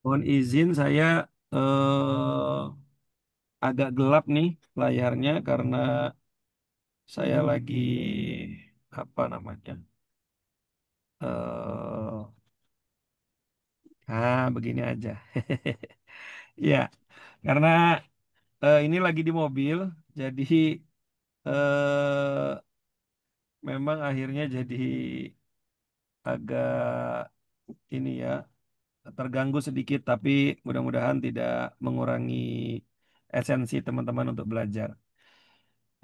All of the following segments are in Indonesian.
Mohon izin saya agak gelap nih layarnya karena saya lagi apa namanya? eh begini aja. Ya, karena ini lagi di mobil, jadi eh memang akhirnya jadi agak ini ya terganggu sedikit, tapi mudah-mudahan tidak mengurangi esensi teman-teman untuk belajar.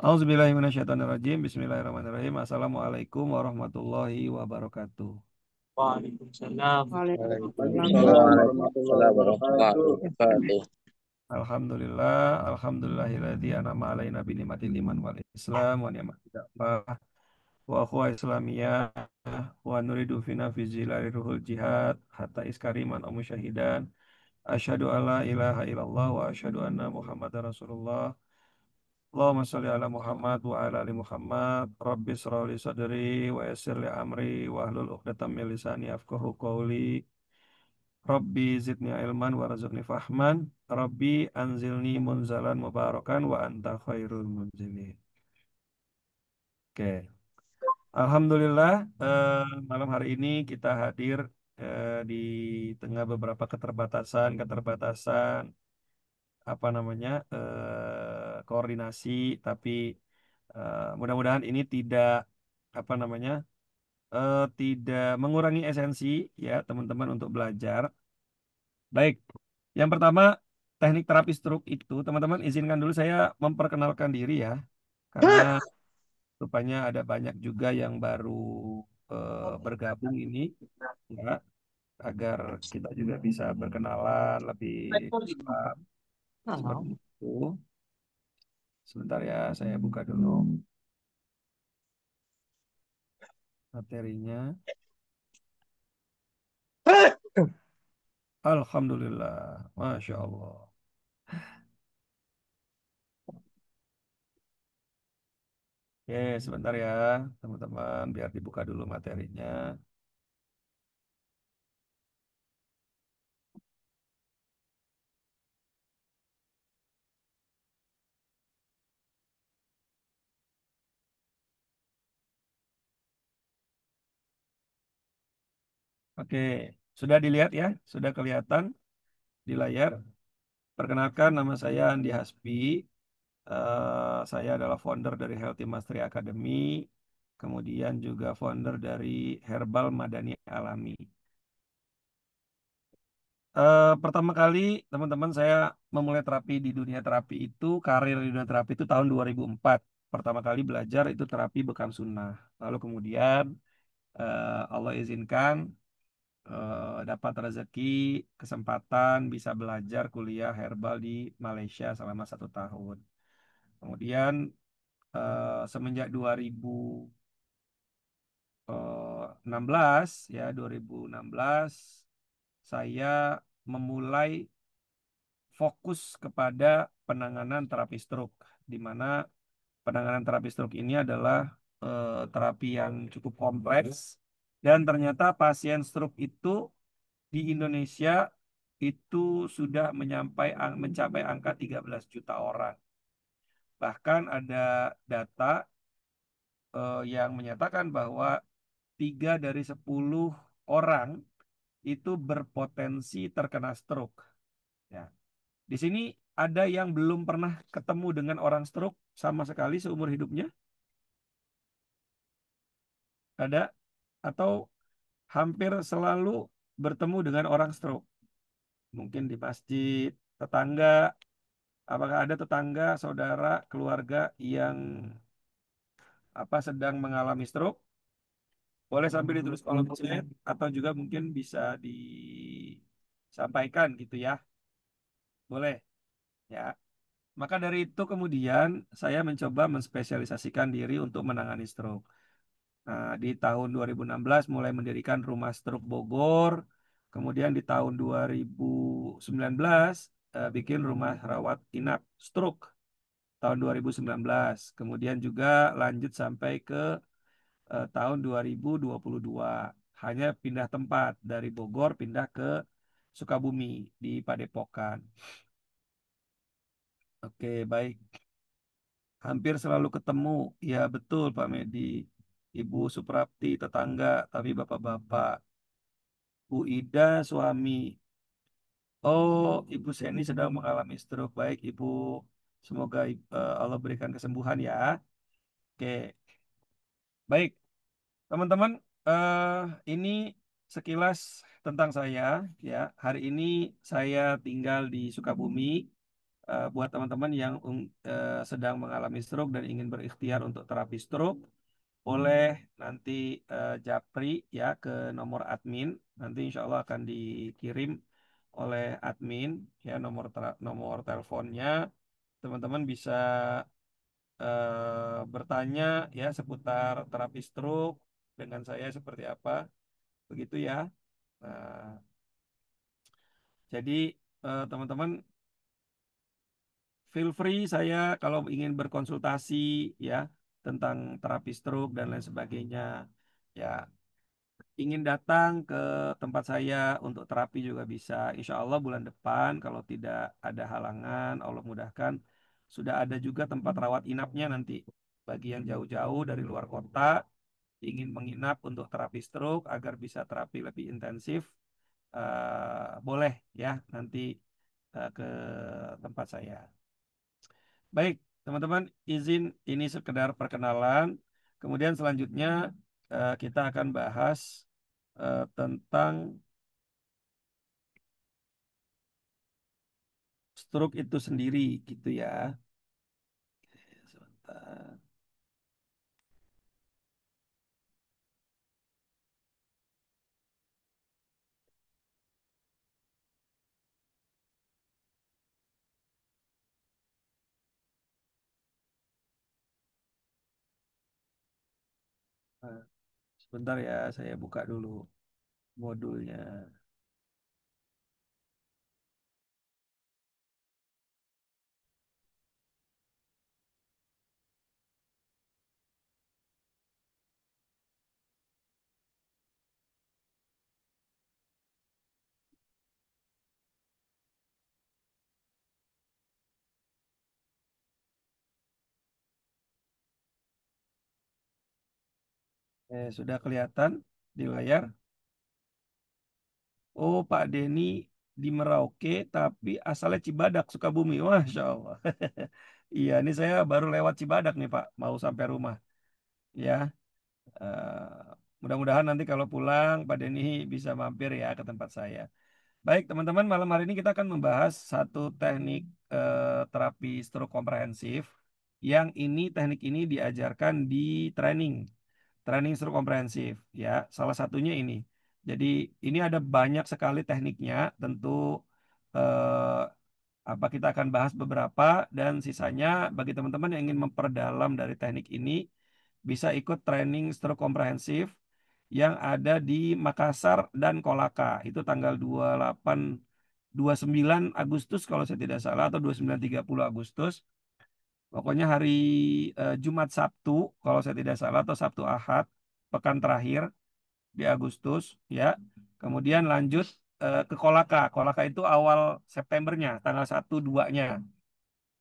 Auzubillahiminasyaitonirrajim. Bismillahirrahmanirrahim. Assalamualaikum warahmatullahi wabarakatuh. Waalaikumsalam. Waalaikumsalam Waalaikumsalam warahmatullahi warahmatullahi wabarakatuh. wabarakatuh. Alhamdulillah, alhamdulillahilladzi an'ama alaina bi ni'matil iman wal islam wa ni'matil da'wah wa akhuwa islamiyah wa nuridu fina fi zilali ruhul jihad hatta iskariman amu syahidan asyhadu alla ilaha illallah wa asyhadu anna muhammadar rasulullah. Allahumma sholli ala Muhammad wa ala ali Muhammad. Rabbi shrah li sadri wa yassir li amri wa hlul 'uqdatam min lisani yafqahu qawli. Rabbi zidni ilman warzuqni fahman. Rabbi anzilni munzalan mubarakan wa anta khairul munzilin. Oke. Alhamdulillah, malam hari ini kita hadir di tengah beberapa keterbatasan apa namanya koordinasi, tapi mudah-mudahan ini tidak apa namanya tidak mengurangi esensi ya teman-teman untuk belajar. Baik, yang pertama teknik terapi stroke itu teman-teman izinkan dulu saya memperkenalkan diri ya, karena rupanya ada banyak juga yang baru bergabung ini ya, agar kita juga bisa berkenalan lebih cepat seperti itu. Sebentar ya, saya buka dulu materinya. Alhamdulillah, Masya Allah. Oke, sebentar ya, teman-teman, biar dibuka dulu materinya. Oke, sudah dilihat ya, sudah kelihatan di layar. Perkenalkan, nama saya Andi Hasbi. Saya adalah founder dari Healthy Mastery Academy, kemudian juga founder dari Herbal Madani Alami. Pertama kali teman-teman saya memulai terapi di dunia terapi itu, karir di dunia terapi itu tahun 2004. Pertama kali belajar itu terapi bekam sunnah. Lalu kemudian Allah izinkan dapat rezeki, kesempatan bisa belajar kuliah herbal di Malaysia selama 1 tahun. Kemudian semenjak 2016 ya 2016 saya memulai fokus kepada penanganan terapi stroke, di mana penanganan terapi stroke ini adalah terapi yang cukup kompleks dan ternyata pasien stroke itu di Indonesia itu sudah mencapai angka 13 juta orang. Bahkan ada data yang menyatakan bahwa 3 dari 10 orang itu berpotensi terkena stroke. Ya. Di sini ada yang belum pernah ketemu dengan orang stroke sama sekali seumur hidupnya? Ada? Atau hampir selalu bertemu dengan orang stroke? Mungkin di masjid, tetangga. Apakah ada tetangga, saudara, keluarga yang sedang mengalami stroke? Boleh sambil ditulis kolom chat atau juga mungkin bisa disampaikan gitu ya. Boleh ya. Maka dari itu kemudian saya mencoba menspesialisasikan diri untuk menangani stroke. Nah, di tahun 2016 mulai mendirikan Rumah Stroke Bogor. Kemudian di tahun 2019 bikin rumah rawat inap stroke tahun 2019. Kemudian juga lanjut sampai ke tahun 2022. Hanya pindah tempat dari Bogor pindah ke Sukabumi di Padepokan. Oke, baik. Hampir selalu ketemu. Ya, betul Pak Medi. Ibu Suprapti tetangga, tapi bapak-bapak. Bu Ida suami. Oh, Ibu Seni sedang mengalami stroke. Baik, Ibu. Semoga Allah berikan kesembuhan ya. Oke, baik. Teman-teman, eh ini sekilas tentang saya ya. Hari ini saya tinggal di Sukabumi. Buat teman-teman yang sedang mengalami stroke dan ingin berikhtiar untuk terapi stroke, boleh nanti japri ya ke nomor admin. Nanti insya Allah akan dikirim oleh admin ya nomor teleponnya. Teman-teman bisa bertanya ya seputar terapi stroke dengan saya seperti apa, begitu ya. Nah, jadi teman-teman feel free saya kalau ingin berkonsultasi ya tentang terapi stroke dan lain sebagainya. Ya, ingin datang ke tempat saya untuk terapi juga bisa. Insya Allah bulan depan kalau tidak ada halangan, Allah mudahkan, sudah ada juga tempat rawat inapnya nanti. Bagi yang jauh-jauh dari luar kota, ingin menginap untuk terapi stroke agar bisa terapi lebih intensif, boleh ya nanti ke tempat saya. Baik, teman-teman, izin ini sekedar perkenalan. Kemudian selanjutnya kita akan bahas tentang stroke itu sendiri, gitu ya. Sebentar. Nah, sebentar ya, saya buka dulu modulnya. Sudah kelihatan di layar. Oh, Pak Denny di Merauke, tapi asalnya Cibadak, Sukabumi. Masya Allah. Iya, ini saya baru lewat Cibadak nih, Pak. Mau sampai rumah. Ya, mudah-mudahan nanti kalau pulang, Pak Denny bisa mampir ya ke tempat saya. Baik, teman-teman, malam hari ini kita akan membahas satu teknik terapi stroke komprehensif. Yang ini, teknik ini diajarkan di training. Training stroke komprehensif ya, salah satunya ini. Jadi ini ada banyak sekali tekniknya, tentu eh, apa kita akan bahas beberapa dan sisanya bagi teman-teman yang ingin memperdalam dari teknik ini bisa ikut training stroke komprehensif yang ada di Makassar dan Kolaka. Itu tanggal 28 29 Agustus kalau saya tidak salah atau 29 30 Agustus. Pokoknya hari Jumat Sabtu kalau saya tidak salah atau Sabtu Ahad pekan terakhir di Agustus ya. Kemudian lanjut ke Kolaka. Kolaka itu awal Septembernya, tanggal 1 2-nya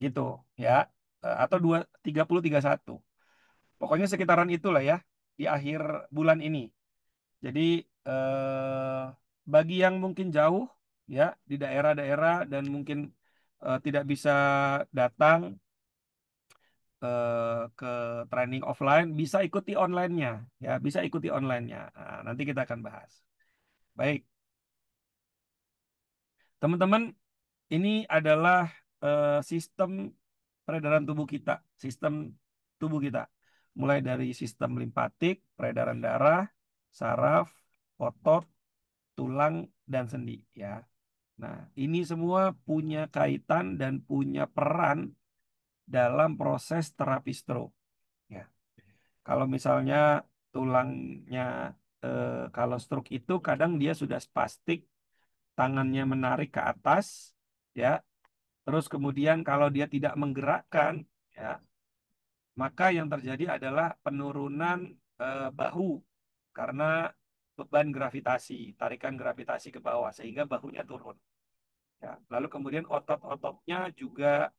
gitu ya. Atau 30 31. Pokoknya sekitaran itulah ya di akhir bulan ini. Jadi eh, bagi yang mungkin jauh ya di daerah-daerah dan mungkin tidak bisa datang ke training offline, bisa ikuti online-nya ya, bisa ikuti online-nya. Nah, nanti kita akan bahas. Baik, teman-teman, ini adalah sistem peredaran tubuh kita, sistem tubuh kita. Mulai dari sistem limpatik, peredaran darah, saraf, otot, tulang, dan sendi ya. Nah, ini semua punya kaitan dan punya peran dalam proses terapi stroke ya. Kalau misalnya tulangnya kalau stroke itu kadang dia sudah spastik, tangannya menarik ke atas ya. Terus kemudian kalau dia tidak menggerakkan ya, maka yang terjadi adalah penurunan bahu karena beban gravitasi, tarikan gravitasi ke bawah sehingga bahunya turun. Ya. Lalu kemudian otot-ototnya juga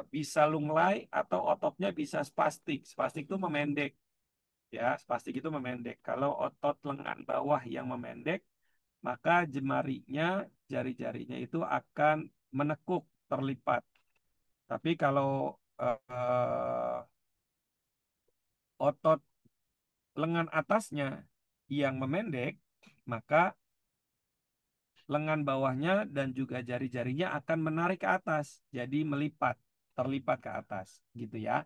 bisa lunglai atau ototnya bisa spastik. Spastik itu memendek, ya. Spastik itu memendek. Kalau otot lengan bawah yang memendek, maka jemarinya, jari-jarinya itu akan menekuk, terlipat. Tapi kalau otot lengan atasnya yang memendek, maka lengan bawahnya dan juga jari-jarinya akan menarik ke atas, jadi melipat, terlipat ke atas, gitu ya.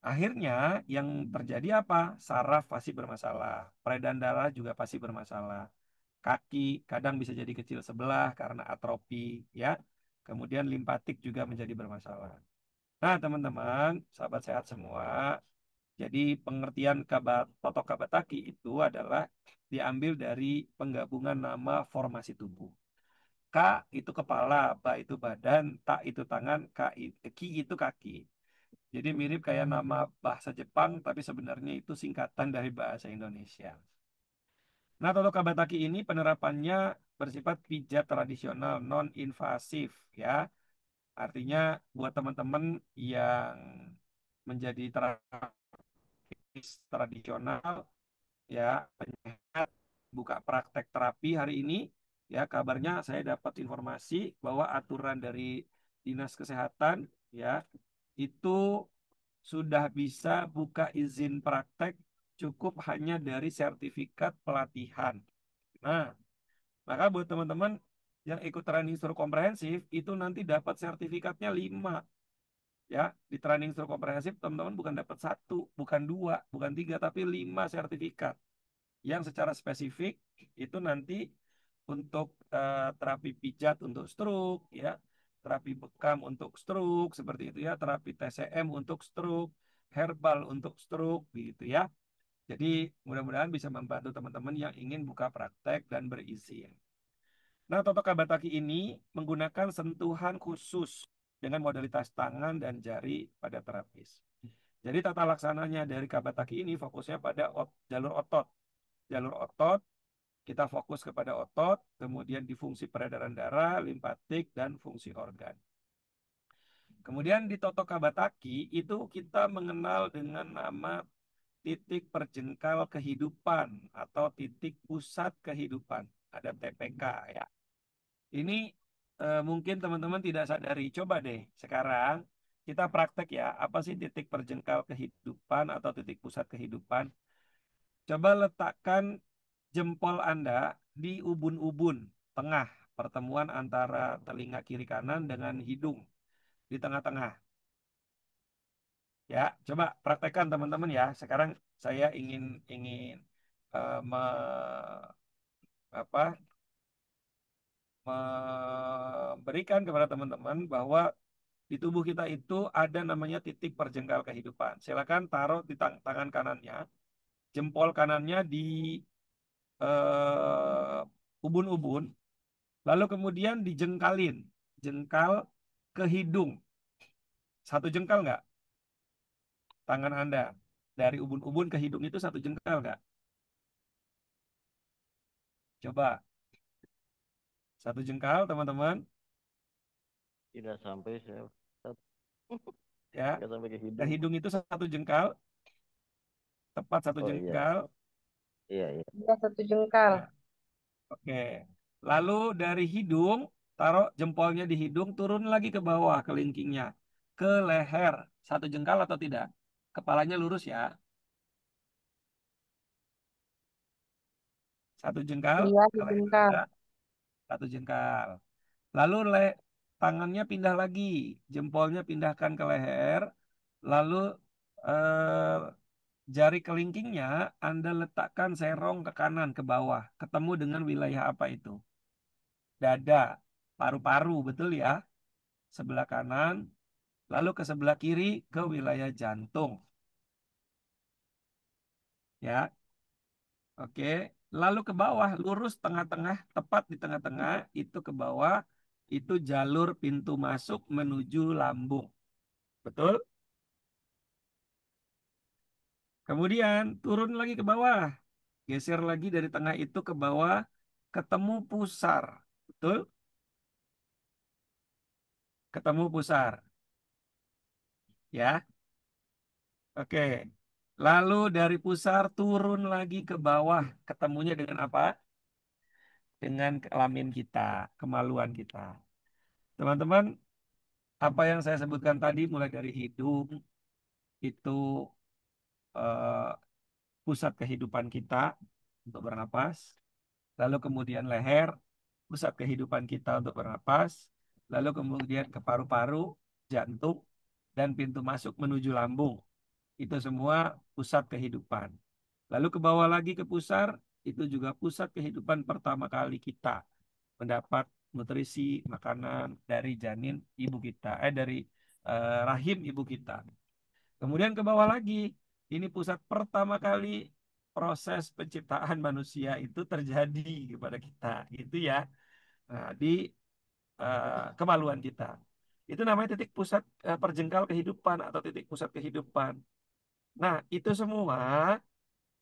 Akhirnya yang terjadi apa? Saraf pasti bermasalah, peredaran darah juga pasti bermasalah. Kaki kadang bisa jadi kecil sebelah karena atrofi, ya. Kemudian limpatik juga menjadi bermasalah. Nah, teman-teman, sahabat sehat semua, jadi pengertian Toto Kabataki itu adalah diambil dari penggabungan nama formasi tubuh. K itu kepala, ba itu badan, ta itu tangan, ki itu kaki. Jadi mirip kayak nama bahasa Jepang, tapi sebenarnya itu singkatan dari bahasa Indonesia. Nah, Toto Kabataki ini penerapannya bersifat pijat tradisional, non-invasif, ya. Artinya buat teman-teman yang menjadi tradisional, ya, penyehat, buka praktek terapi hari ini, ya, kabarnya saya dapat informasi bahwa aturan dari Dinas Kesehatan, ya, itu sudah bisa buka izin praktek cukup hanya dari sertifikat pelatihan. Nah, maka buat teman-teman yang ikut training instruktur komprehensif itu nanti dapat sertifikatnya 5. Ya, di training instruktur komprehensif teman-teman bukan dapat satu, bukan dua, bukan tiga, tapi 5 sertifikat yang secara spesifik itu nanti untuk terapi pijat untuk stroke, ya, terapi bekam untuk stroke seperti itu, ya, terapi TCM untuk stroke, herbal untuk stroke gitu, ya. Jadi mudah-mudahan bisa membantu teman-teman yang ingin buka praktek dan berizin. Nah, Toto Kabataki ini menggunakan sentuhan khusus dengan modalitas tangan dan jari pada terapis. Jadi tata laksananya dari Kabataki ini fokusnya pada jalur otot. Jalur otot, kita fokus kepada otot, kemudian di fungsi peredaran darah, limpatik, dan fungsi organ. Kemudian di Toto Kabataki itu kita mengenal dengan nama titik perjengkal kehidupan atau titik pusat kehidupan. Ada TPK, ya. Ini mungkin teman-teman tidak sadari. Coba deh sekarang kita praktek, ya. Apa sih titik perjengkal kehidupan atau titik pusat kehidupan? Coba letakkan jempol Anda di ubun-ubun tengah pertemuan antara telinga kiri kanan dengan hidung di tengah-tengah. Ya, coba praktekkan teman-teman, ya. Sekarang saya ingin ingin eh, me, apa, memberikan kepada teman-teman bahwa di tubuh kita itu ada namanya titik perjengkal kehidupan. Silakan taruh di tangan kanannya, jempol kanannya di ubun-ubun, lalu kemudian dijengkalin, jengkal ke hidung. Satu jengkal nggak? Tangan Anda dari ubun-ubun ke hidung itu satu jengkal nggak? Coba satu jengkal, teman-teman, Tidak sampai saya ya. nggak sampai ke Ke hidung. hidung itu satu jengkal, tepat satu Oh iya, jengkal. iya iya. Iya, satu jengkal. Ya, oke. Lalu dari hidung, taruh jempolnya di hidung, turun lagi ke bawah kelingkingnya, ke leher. Satu jengkal atau tidak? Kepalanya lurus, ya. Satu jengkal Iya, ke leher sejengkal. Anda, satu jengkal. Lalu tangannya pindah lagi, jempolnya pindahkan ke leher, lalu eh, jari kelingkingnya Anda letakkan serong ke kanan, ke bawah, ketemu dengan wilayah apa itu? Dada, paru-paru, betul, ya? Sebelah kanan, lalu ke sebelah kiri ke wilayah jantung, ya. Oke. Lalu ke bawah, lurus tengah-tengah, tepat di tengah-tengah, itu ke bawah, itu jalur pintu masuk menuju lambung. Betul? Kemudian turun lagi ke bawah. Geser lagi dari tengah itu ke bawah. Ketemu pusar. Betul? Ketemu pusar. Ya. Oke. Lalu dari pusar turun lagi ke bawah. Ketemunya dengan apa? Dengan kelamin kita, kemaluan kita. Teman-teman, apa yang saya sebutkan tadi mulai dari hidung itu eh, pusat kehidupan kita untuk bernapas. Lalu kemudian leher, pusat kehidupan kita untuk bernapas. Lalu kemudian ke paru-paru, jantung, dan pintu masuk menuju lambung. Itu semua pusat kehidupan. Lalu ke bawah lagi ke pusar, itu juga pusat kehidupan pertama kali kita mendapat nutrisi makanan dari janin ibu kita, dari rahim ibu kita. Kemudian ke bawah lagi, ini pusat pertama kali proses penciptaan manusia itu terjadi kepada kita, gitu ya. Nah, di kemaluan kita. Itu namanya titik pusat perjengkal kehidupan atau titik pusat kehidupan. Nah, itu semua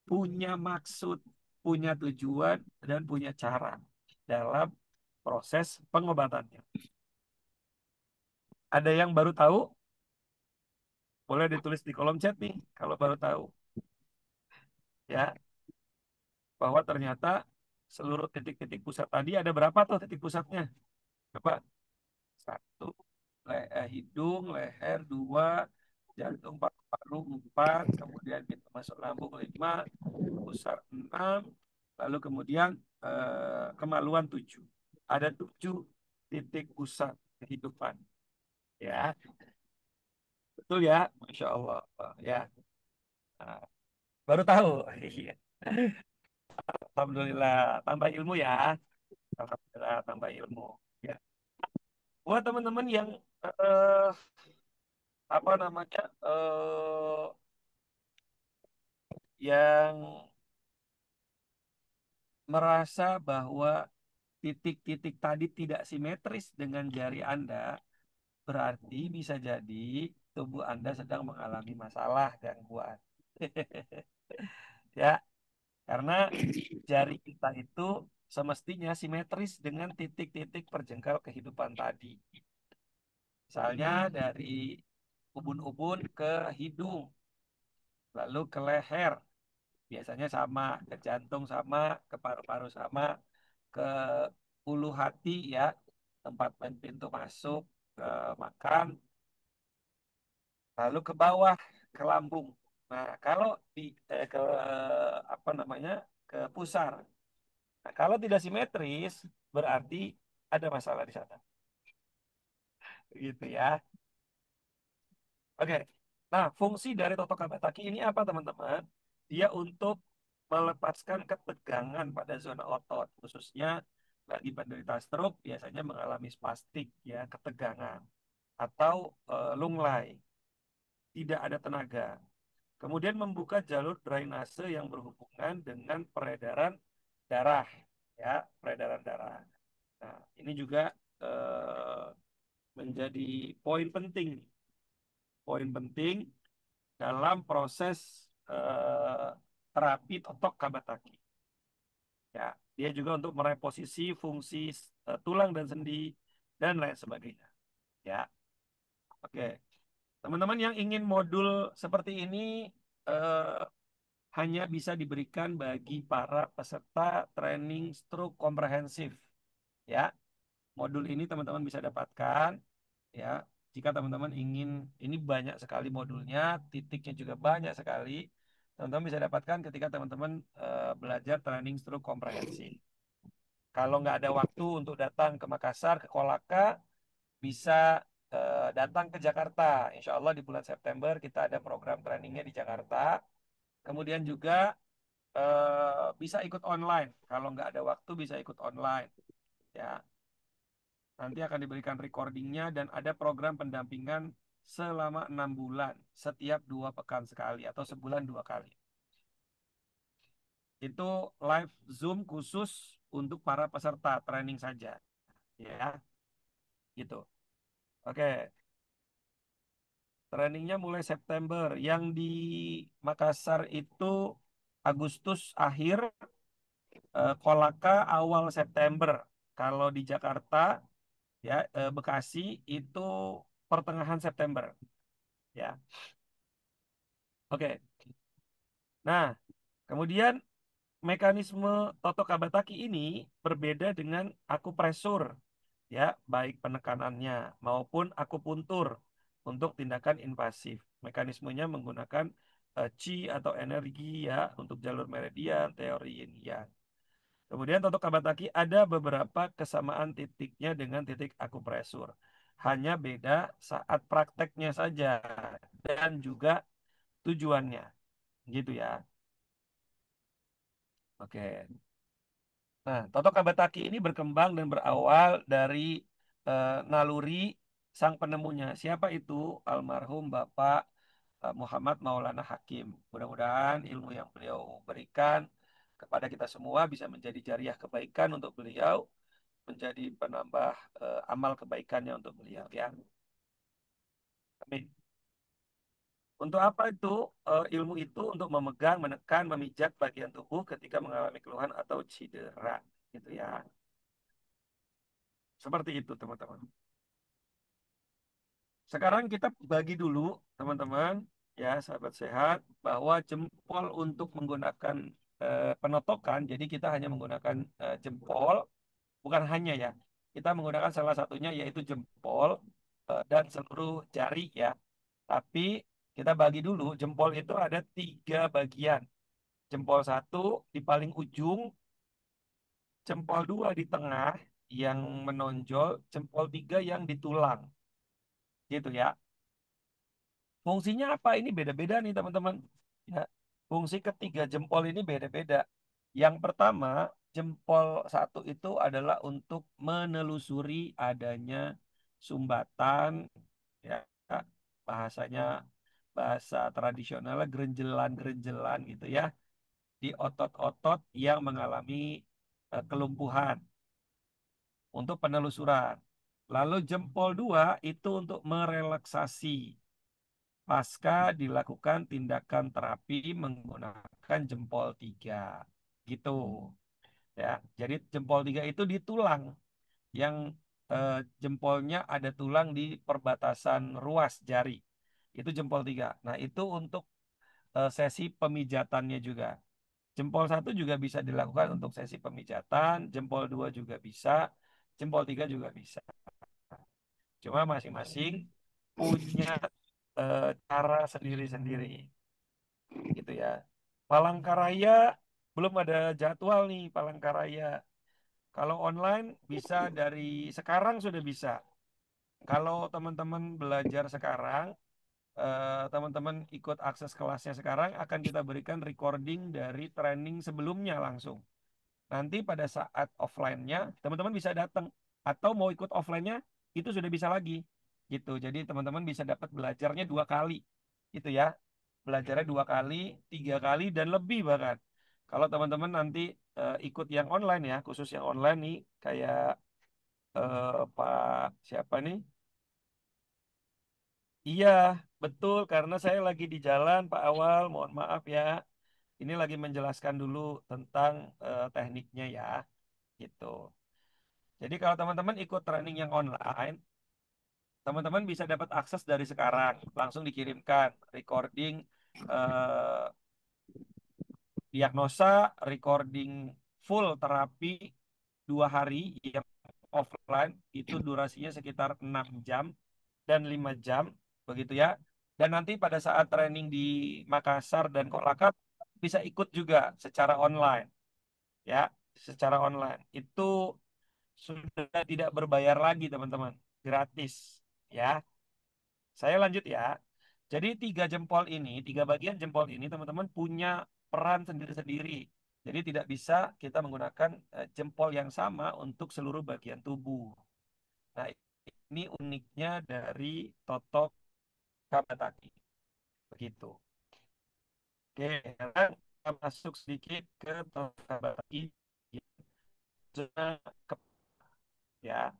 punya maksud, punya tujuan, dan punya cara dalam proses pengobatannya. Ada yang baru tahu? Boleh ditulis di kolom chat nih kalau baru tahu. Ya, bahwa ternyata seluruh titik-titik pusat tadi ada berapa tuh titik pusatnya? Coba. Satu, hidung, leher, dua, jantung, paru-paru, empat, kemudian pintu masuk lambung, lima, pusar, enam, lalu kemudian kemaluan, tujuh. Ada tujuh titik pusat kehidupan. Ya, betul ya, Masya Allah. Ya, nah, baru tahu. Iya. Alhamdulillah, tambah ilmu ya. Alhamdulillah, tambah ilmu. Ya. Buat teman-teman yang eh, apa namanya yang merasa bahwa titik-titik tadi tidak simetris dengan jari Anda, berarti bisa jadi tubuh Anda sedang mengalami masalah gangguan. Ya, karena jari kita itu semestinya simetris dengan titik-titik perjengkal kehidupan tadi. Misalnya dari ubun-ubun ke hidung, lalu ke leher, biasanya sama, ke jantung sama, ke paru-paru sama, ke ulu hati ya, tempat pintu masuk ke makan, lalu ke bawah ke lambung. Nah, kalau di ke apa namanya? Ke pusar. Nah, kalau tidak simetris berarti ada masalah di sana. Gitu ya. Oke. Nah, fungsi dari Toto Kabataki ini apa, teman-teman? Dia untuk melepaskan ketegangan pada zona otot, khususnya bagi penderita stroke biasanya mengalami spastik ya, ketegangan atau lunglai, tidak ada tenaga. Kemudian membuka jalur drainase yang berhubungan dengan peredaran darah, ya, peredaran darah. Nah, ini juga eh, menjadi poin penting dalam proses eh, terapi totok kabataki. Ya, dia juga untuk mereposisi fungsi tulang dan sendi dan lain sebagainya. Ya, oke. Teman-teman yang ingin modul seperti ini eh, hanya bisa diberikan bagi para peserta training stroke komprehensif. Ya, modul ini teman-teman bisa dapatkan. Ya, jika teman-teman ingin, ini banyak sekali modulnya, titiknya juga banyak sekali. Teman-teman bisa dapatkan ketika teman-teman belajar training stroke komprehensif. Kalau nggak ada waktu untuk datang ke Makassar, ke Kolaka, bisa datang ke Jakarta. Insya Allah di bulan September kita ada program trainingnya di Jakarta. Kemudian juga bisa ikut online. Kalau nggak ada waktu bisa ikut online. Ya, nanti akan diberikan recordingnya dan ada program pendampingan selama 6 bulan, setiap 2 pekan sekali atau sebulan 2 kali. Itu live Zoom khusus untuk para peserta training saja, ya, gitu. Oke, Trainingnya mulai September. Yang di Makassar itu Agustus akhir, Kolaka awal September. Kalau di Jakarta, ya, Bekasi itu pertengahan September. Ya, oke. Nah, kemudian mekanisme Toto Kabataki ini berbeda dengan akupresur, ya, baik penekanannya maupun akupuntur untuk tindakan invasif. Mekanismenya menggunakan Qi atau energi, ya, untuk jalur meridian, teori yin yang. Kemudian Toto Kabataki ada beberapa kesamaan titiknya dengan titik akupresur. Hanya beda saat prakteknya saja dan juga tujuannya, gitu ya. Oke. Nah, Toto Kabataki ini berkembang dan berawal dari naluri sang penemunya. Siapa itu? Almarhum Bapak Muhammad Maulana Hakim. Mudah-mudahan ilmu yang beliau berikan kepada kita semua bisa menjadi jariah kebaikan untuk beliau, menjadi penambah amal kebaikannya untuk beliau, ya. Amin. Untuk apa itu ilmu itu? Untuk memegang, menekan, memijat bagian tubuh ketika mengalami keluhan atau cedera, gitu ya. Seperti itu, teman-teman. Sekarang kita bagi dulu, teman-teman, ya, sahabat sehat, bahwa jempol untuk menggunakan penotokan. Jadi kita hanya menggunakan jempol, bukan hanya, ya. Kita menggunakan salah satunya yaitu jempol dan seluruh jari, ya. Tapi kita bagi dulu, jempol itu ada 3 bagian. Jempol satu di paling ujung, jempol dua di tengah yang menonjol, jempol tiga yang di tulang, gitu ya. Fungsinya apa? Ini beda-beda nih, teman-teman. Ya, fungsi ketiga jempol ini beda-beda. Yang pertama, jempol satu itu adalah untuk menelusuri adanya sumbatan, ya, bahasanya, bahasa tradisionalnya gerenjelan-gerenjelan, gitu ya, di otot-otot yang mengalami kelumpuhan untuk penelusuran. Lalu jempol dua itu untuk merelaksasi pasca dilakukan tindakan terapi menggunakan jempol tiga, gitu, ya. Jadi jempol tiga itu di tulang, yang jempolnya ada tulang di perbatasan ruas jari, itu jempol tiga. Nah, itu untuk sesi pemijatannya juga. Jempol satu juga bisa dilakukan untuk sesi pemijatan, jempol dua juga bisa, jempol tiga juga bisa. Cuma masing-masing punya cara sendiri-sendiri, gitu ya. Palangkaraya belum ada jadwal nih, Palangkaraya. Kalau online bisa dari sekarang sudah bisa. Kalau teman-teman belajar sekarang, teman-teman ikut akses kelasnya sekarang, akan kita berikan recording dari training sebelumnya langsung. Nanti pada saat offline-nya, teman-teman bisa datang. Atau mau ikut offline-nya, itu sudah bisa lagi. Gitu. Jadi teman-teman bisa dapat belajarnya 2 kali. Gitu ya. Belajarnya 2 kali, 3 kali, dan lebih bahkan. Kalau teman-teman nanti ikut yang online, ya, khusus yang online nih, kayak Pak siapa nih? Iya, betul. Karena saya lagi di jalan, Pak Awal. Mohon maaf, ya. Ini lagi menjelaskan dulu tentang tekniknya, ya. Gitu. Jadi kalau teman-teman ikut training yang online, teman-teman bisa dapat akses dari sekarang, langsung dikirimkan recording eh, diagnosa, recording full terapi 2 hari yang offline, itu durasinya sekitar 6 jam dan 5 jam, begitu ya. Dan nanti pada saat training di Makassar dan Kolaka bisa ikut juga secara online, ya, secara online. Itu sudah tidak berbayar lagi, teman-teman, gratis, ya. Saya lanjut, ya. Jadi 3 jempol ini, 3 bagian jempol ini, teman-teman, punya peran sendiri-sendiri. Jadi tidak bisa kita menggunakan jempol yang sama untuk seluruh bagian tubuh. Nah, ini uniknya dari Totok Kabataki, begitu. Oke, sekarang kita masuk sedikit ke Totok Kabataki, zona, ya,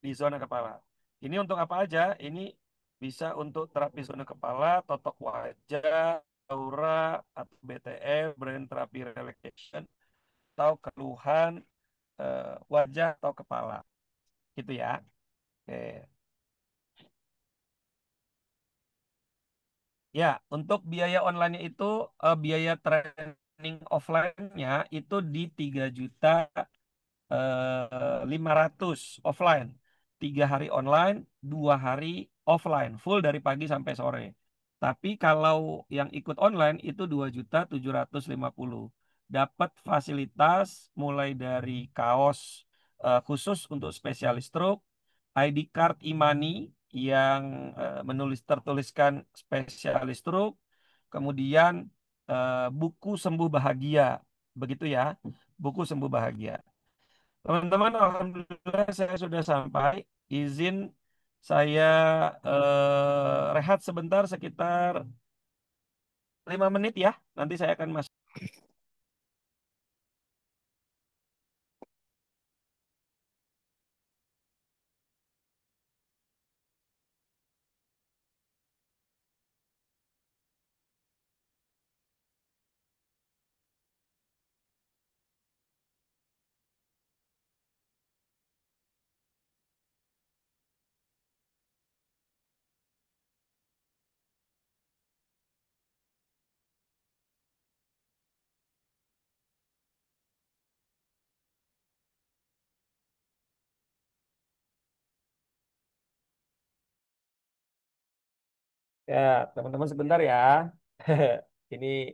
di zona kepala. Ini untuk apa aja? Ini Bisa untuk terapi zona kepala, totok wajah, aura, atau BTF, brain therapy relaxation, atau keluhan wajah atau kepala. Gitu ya. Oke. Ya, untuk biaya online-nya itu biaya training offline-nya itu di 3.500.000 offline. 3 hari online, 2 hari offline, full dari pagi sampai sore. Tapi kalau yang ikut online itu 2.750.000. Dapat fasilitas mulai dari kaos khusus untuk spesialis stroke, ID card e-money yang tertuliskan spesialis stroke, kemudian buku sembuh bahagia, begitu ya, buku sembuh bahagia. Teman-teman, alhamdulillah saya sudah sampai. Izin saya rehat sebentar sekitar 5 menit ya. Nanti saya akan masuk. Ya, teman-teman sebentar ya. Ini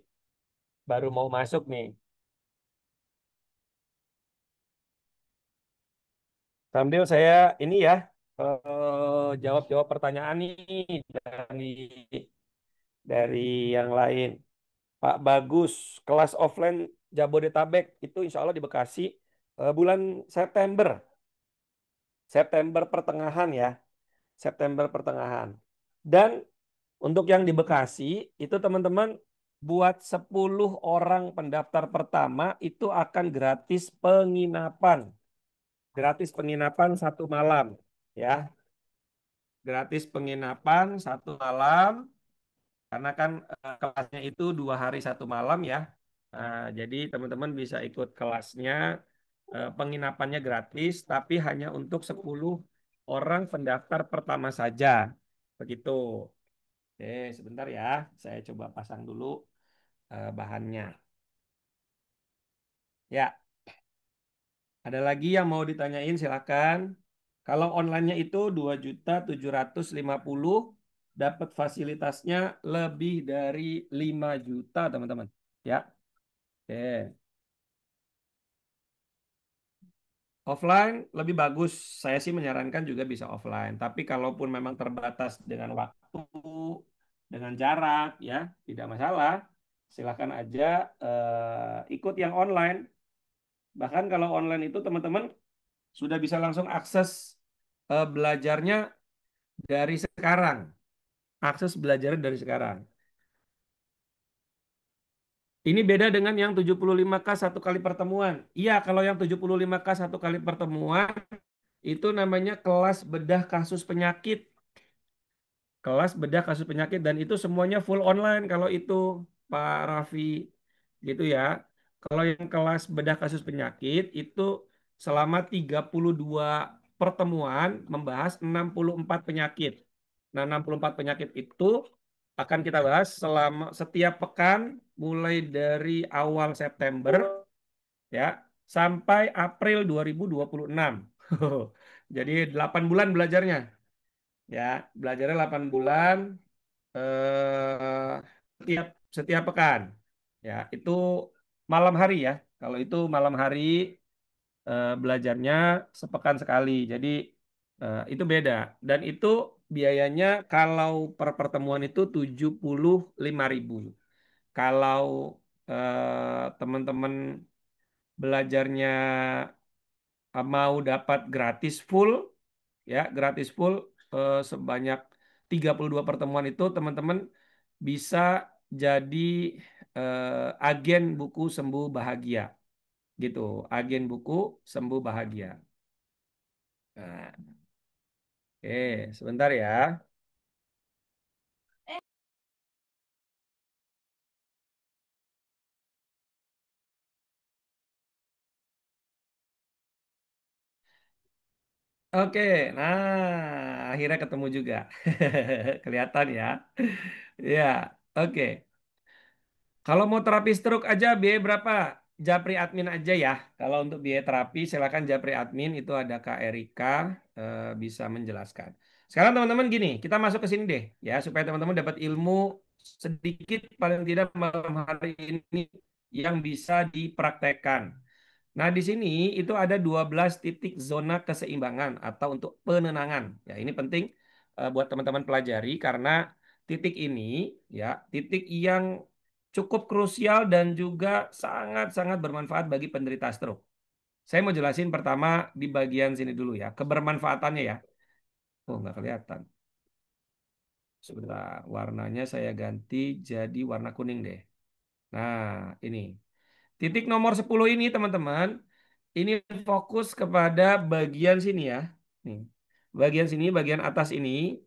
baru mau masuk nih. Sambil saya ini ya jawab-jawab pertanyaan nih dari yang lain. Pak Bagus, kelas offline Jabodetabek itu insya Allah di Bekasi bulan September. September pertengahan ya. September pertengahan. Dan untuk yang di Bekasi itu teman-teman buat 10 orang pendaftar pertama itu akan gratis penginapan. Gratis penginapan 1 malam ya. Gratis penginapan 1 malam karena kan kelasnya itu 2 hari 1 malam ya. Jadi teman-teman bisa ikut kelasnya, penginapannya gratis, tapi hanya untuk 10 orang pendaftar pertama saja. Begitu. Oke, sebentar ya. Saya coba pasang dulu bahannya. Ya, ada lagi yang mau ditanyain silakan. Kalau online-nya itu 2.750.000, dapat fasilitasnya lebih dari 5 juta, teman-teman. Ya. Oke. Offline lebih bagus. Saya sih menyarankan juga bisa offline. Tapi kalaupun memang terbatas dengan waktu, dengan jarak, ya tidak masalah. Silakan aja ikut yang online. Bahkan kalau online itu teman-teman sudah bisa langsung akses belajarnya dari sekarang. Akses belajarnya dari sekarang. Ini beda dengan yang 75K 1 kali pertemuan. Iya, kalau yang 75K 1 kali pertemuan itu namanya kelas bedah kasus penyakit. Kelas bedah kasus penyakit dan itu semuanya full online kalau itu Pak Raffi gitu ya. Kalau yang kelas bedah kasus penyakit itu selama 32 pertemuan membahas 64 penyakit. Nah, 64 penyakit itu akan kita bahas selama setiap pekan mulai dari awal September ya sampai April 2026. Jadi 8 bulan belajarnya. Ya, belajarnya 8 bulan eh, setiap setiap pekan. Ya, itu malam hari ya. Kalau itu malam hari belajarnya sepekan sekali. Jadi itu beda. Dan itu biayanya kalau per pertemuan itu 75.000. Kalau teman-teman belajarnya mau dapat gratis full, ya gratis full sebanyak 32 pertemuan itu teman-teman bisa jadi agen buku sembuh bahagia gitu, agen buku sembuh bahagia. Nah, oke, sebentar ya. Oke, nah akhirnya ketemu juga. Kelihatan ya. Ya, oke. Kalau mau terapi stroke aja biaya berapa? Japri admin aja ya. Kalau untuk biaya terapi silakan Japri admin itu ada Kak Erika bisa menjelaskan. Sekarang teman-teman gini, kita masuk ke sini deh ya supaya teman-teman dapat ilmu sedikit paling tidak malam hari ini yang bisa dipraktekkan. Nah, di sini itu ada 12 titik zona keseimbangan atau untuk penenangan. Ya, ini penting buat teman-teman pelajari karena titik ini ya, titik yang cukup krusial dan juga sangat-sangat bermanfaat bagi penderita stroke. Saya mau jelasin pertama di bagian sini dulu ya, kebermanfaatannya ya. Oh, nggak kelihatan. Sebentar, warnanya saya ganti jadi warna kuning deh. Nah, ini. Titik nomor 10 ini teman-teman, ini fokus kepada bagian sini ya. Nih. Bagian sini, bagian atas ini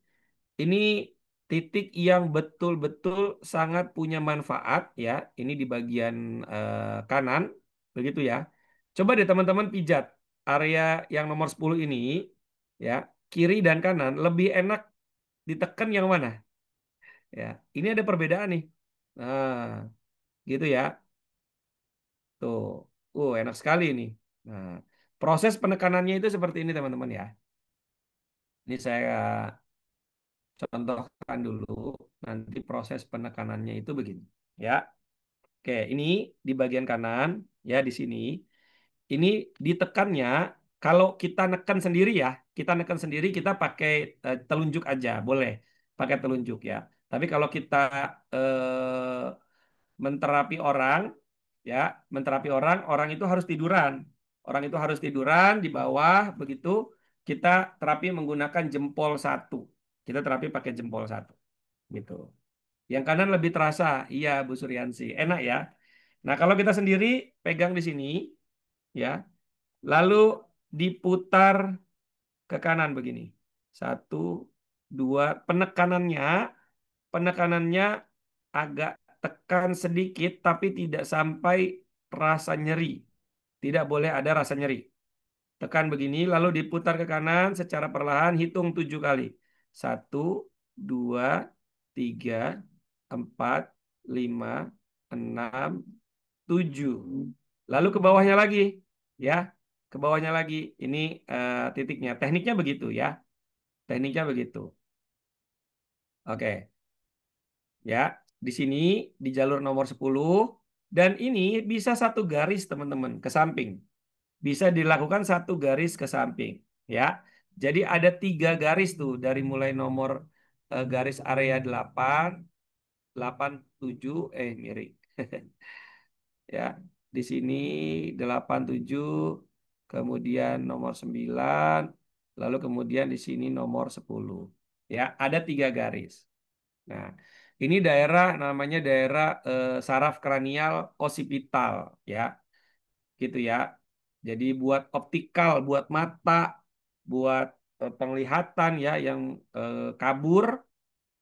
titik yang betul-betul sangat punya manfaat ya. Ini di bagian kanan, begitu ya. Coba deh teman-teman pijat area yang nomor 10 ini ya, kiri dan kanan lebih enak ditekan yang mana? Ya, ini ada perbedaan nih. Nah, gitu ya. Tuh, enak sekali ini. Nah, proses penekanannya itu seperti ini teman-teman ya. Ini saya contohkan dulu. Nanti proses penekanannya itu begini. Ya, oke. Ini di bagian kanan, ya di sini. Ini ditekannya. Kalau kita neken sendiri ya, kita neken sendiri kita pakai telunjuk aja, boleh pakai telunjuk ya. Tapi kalau kita menterapi orang ya, menterapi orang, orang itu harus tiduran. Orang itu harus tiduran di bawah, begitu kita terapi menggunakan jempol satu. Kita terapi pakai jempol satu, gitu. Yang kanan lebih terasa, iya Bu Suryansi, enak ya. Nah kalau kita sendiri pegang di sini, ya, lalu diputar ke kanan begini, satu, dua, penekanannya agak tekan sedikit, tapi tidak sampai rasa nyeri. Tidak boleh ada rasa nyeri. Tekan begini, lalu diputar ke kanan secara perlahan, hitung 7 kali. Satu, dua, tiga, empat, lima, enam, tujuh. Lalu ke bawahnya lagi, ya, ke bawahnya lagi. Ini titiknya. Tekniknya begitu ya. Tekniknya begitu. Oke, ya. Di sini di jalur nomor 10 dan ini bisa satu garis teman-teman ke samping. Bisa dilakukan satu garis ke samping, ya. Jadi ada 3 garis tuh dari mulai nomor garis area 8, 8, 7, miring. Ya, di sini 8, 7, kemudian nomor 9, lalu kemudian di sini nomor 10. Ya, ada 3 garis. Nah, ini daerah namanya daerah saraf kranial osipital, ya, gitu ya. Jadi buat optikal, buat mata, buat penglihatan ya yang kabur,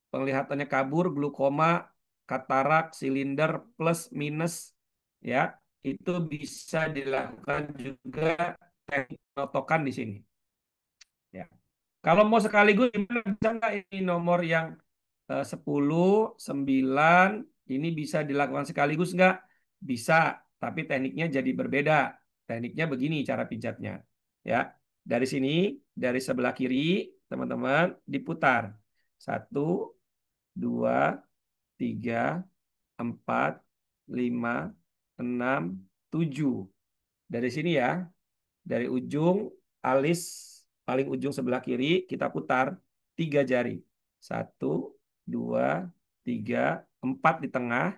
penglihatannya kabur, glukoma, katarak, silinder plus minus ya, itu bisa dilakukan juga teknik protokan di sini. Ya. Kalau mau sekaligus gimana bisa nggak ini nomor yang 10, 9 ini bisa dilakukan sekaligus nggak? Bisa, tapi tekniknya jadi berbeda. Tekniknya begini cara pijatnya. Ya, dari sini, dari sebelah kiri, teman-teman diputar. Satu, dua, tiga, empat, lima, enam, tujuh. Dari sini ya, dari ujung alis paling ujung sebelah kiri kita putar 3 jari. Satu, dua, tiga, empat di tengah,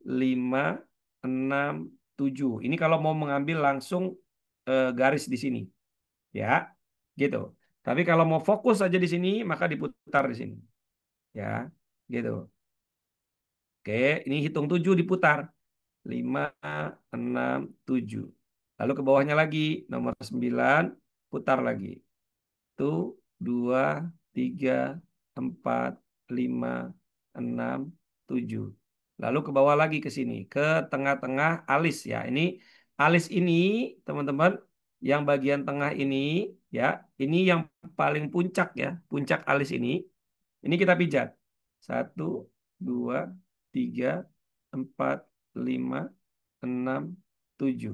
lima, enam, tujuh. Ini kalau mau mengambil langsung garis di sini, ya, gitu. Tapi kalau mau fokus aja di sini, maka diputar di sini, ya, gitu. Oke, ini hitung 7 diputar. 5, 6, 7. Lalu ke bawahnya lagi, nomor 9, putar lagi. 1, 2, 3, 4, 5, 6, 7. Lalu ke bawah lagi ke sini, ke tengah-tengah alis ya. Ini alis ini, teman-teman, Yang bagian tengah ini, ya, ini yang paling puncak ya, puncak alis ini. Ini kita pijat. Satu, dua, tiga, empat, lima, enam, tujuh.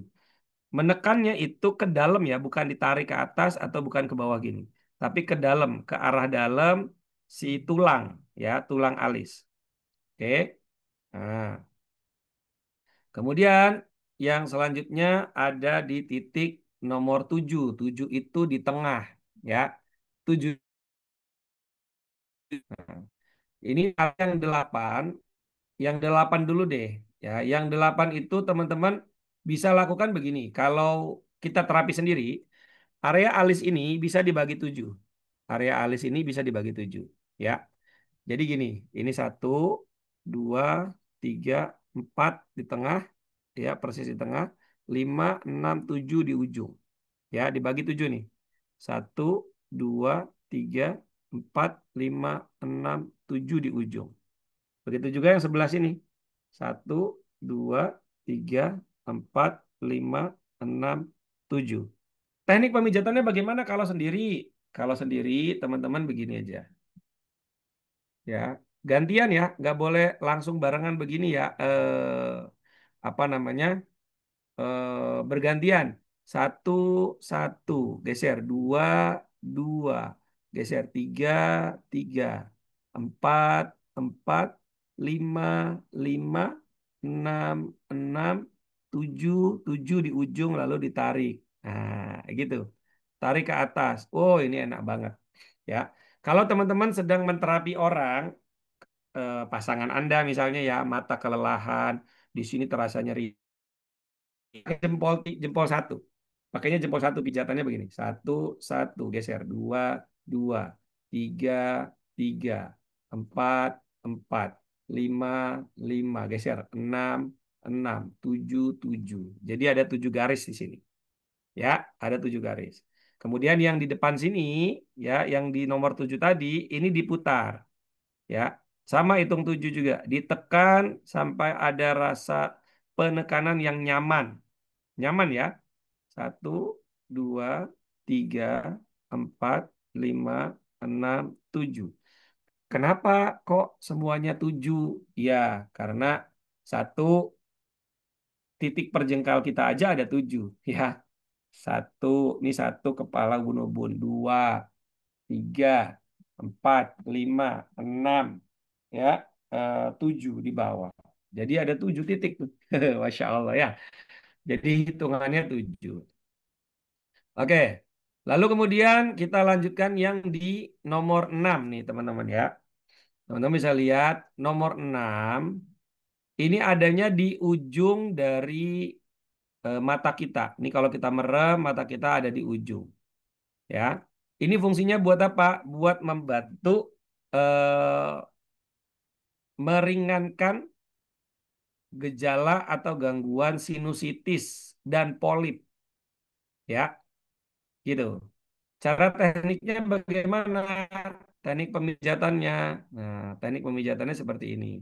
Menekannya itu ke dalam ya, bukan ditarik ke atas atau bukan ke bawah gini. Tapi ke dalam, ke arah dalam si tulang, ya, tulang alis. Oke. Nah, kemudian yang selanjutnya ada di titik nomor 7. 7 itu di tengah, ya. 7. Nah, ini yang 8. Yang 8 dulu deh. Ya, yang 8 itu teman-teman bisa lakukan begini. Kalau kita terapi sendiri, area alis ini bisa dibagi 7. Area alis ini bisa dibagi 7. Ya, jadi gini, ini 1, 2, 3, 4 di tengah, ya persis di tengah, 5, 6, 7 di ujung. Ya, dibagi 7 nih. 1, 2, 3, 4, 5, 6, 7 di ujung. Begitu juga yang sebelah sini. 1, 2, 3, 4, 5, 6, 7. Teknik pemijatannya bagaimana kalau sendiri? Kalau sendiri, teman-teman begini aja. Ya, gantian ya, nggak boleh langsung barengan begini ya. Apa namanya? Bergantian. Satu, satu, geser. Dua, dua, geser. Tiga, tiga. Empat, empat. Lima, lima. Enam, enam. Tujuh, tujuh di ujung lalu ditarik. Nah, gitu. Tarik ke atas. Oh, ini enak banget. Ya. Kalau teman-teman sedang menterapi orang, pasangan Anda misalnya ya, mata kelelahan, di sini terasa nyeri jempol jempol satu. Pakainya jempol satu pijatannya begini. Satu, satu, geser. Dua, dua, tiga, tiga, empat, empat, lima, lima, geser. Enam, enam, tujuh, tujuh. Jadi ada 7 garis di sini. Ya, ada 7 garis. Kemudian yang di depan sini, ya, yang di nomor 7 tadi, ini diputar. Ya, sama hitung 7 juga. Ditekan sampai ada rasa penekanan yang nyaman. Nyaman ya. Satu, dua, tiga, empat, lima, enam, tujuh. Kenapa kok semuanya 7? Ya, karena satu titik perjengkal kita aja ada 7. Ya, satu, ini satu kepala ubun-ubun. Dua, tiga, empat, lima, enam, ya, 7 di bawah. Jadi ada 7 titik tuh. Masya Allah ya. Jadi hitungannya 7. Oke, lalu kemudian kita lanjutkan yang di nomor 6 nih teman-teman ya. Teman-teman bisa lihat nomor 6 ini adanya di ujung dari mata kita. Ini kalau kita merem, mata kita ada di ujung. Ya, ini fungsinya buat apa? Buat membantu eh, meringankan gejala atau gangguan sinusitis dan polip. Ya, gitu. Cara tekniknya bagaimana? Teknik pemijatannya. Nah, teknik pemijatannya seperti ini.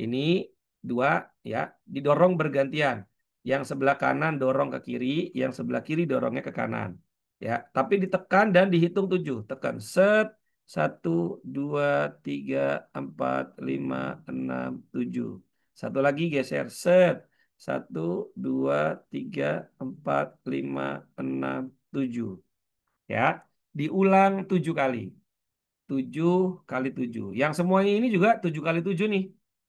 Ini dua ya, didorong bergantian. Yang sebelah kanan dorong ke kiri, yang sebelah kiri dorongnya ke kanan. Ya, tapi ditekan dan dihitung 7. Tekan set 1, 2, 3, 4, 5, 6, 7. Satu lagi geser set 1, 2, 3, 4, 5, 6, 7. Ya, diulang 7 kali. 7 kali 7. Yang semuanya ini juga 7 kali 7 nih.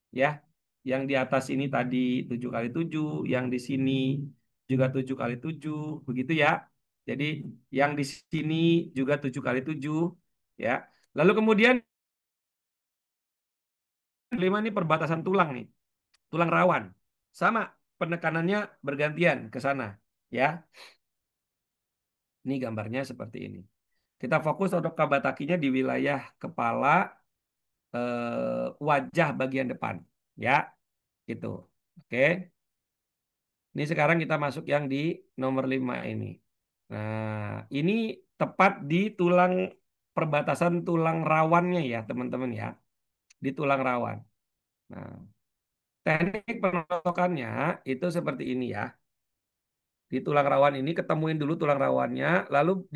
Ya, yang di atas ini tadi 7 kali 7, yang di sini juga 7 kali 7, begitu ya. Jadi yang di sini juga 7 kali 7, ya. Lalu kemudian 5 ini perbatasan tulang nih, tulang rawan. Sama penekanannya bergantian ke sana, ya. Ini gambarnya seperti ini. Kita fokus untuk kabatakinya di wilayah kepala, wajah bagian depan, ya, itu. Oke. Ini sekarang kita masuk yang di nomor 5 ini. Nah, ini tepat di tulang perbatasan tulang rawannya ya, teman-teman ya, di tulang rawan. Nah, teknik penotokannya itu seperti ini ya. Di tulang rawan ini ketemuin dulu tulang rawannya, lalu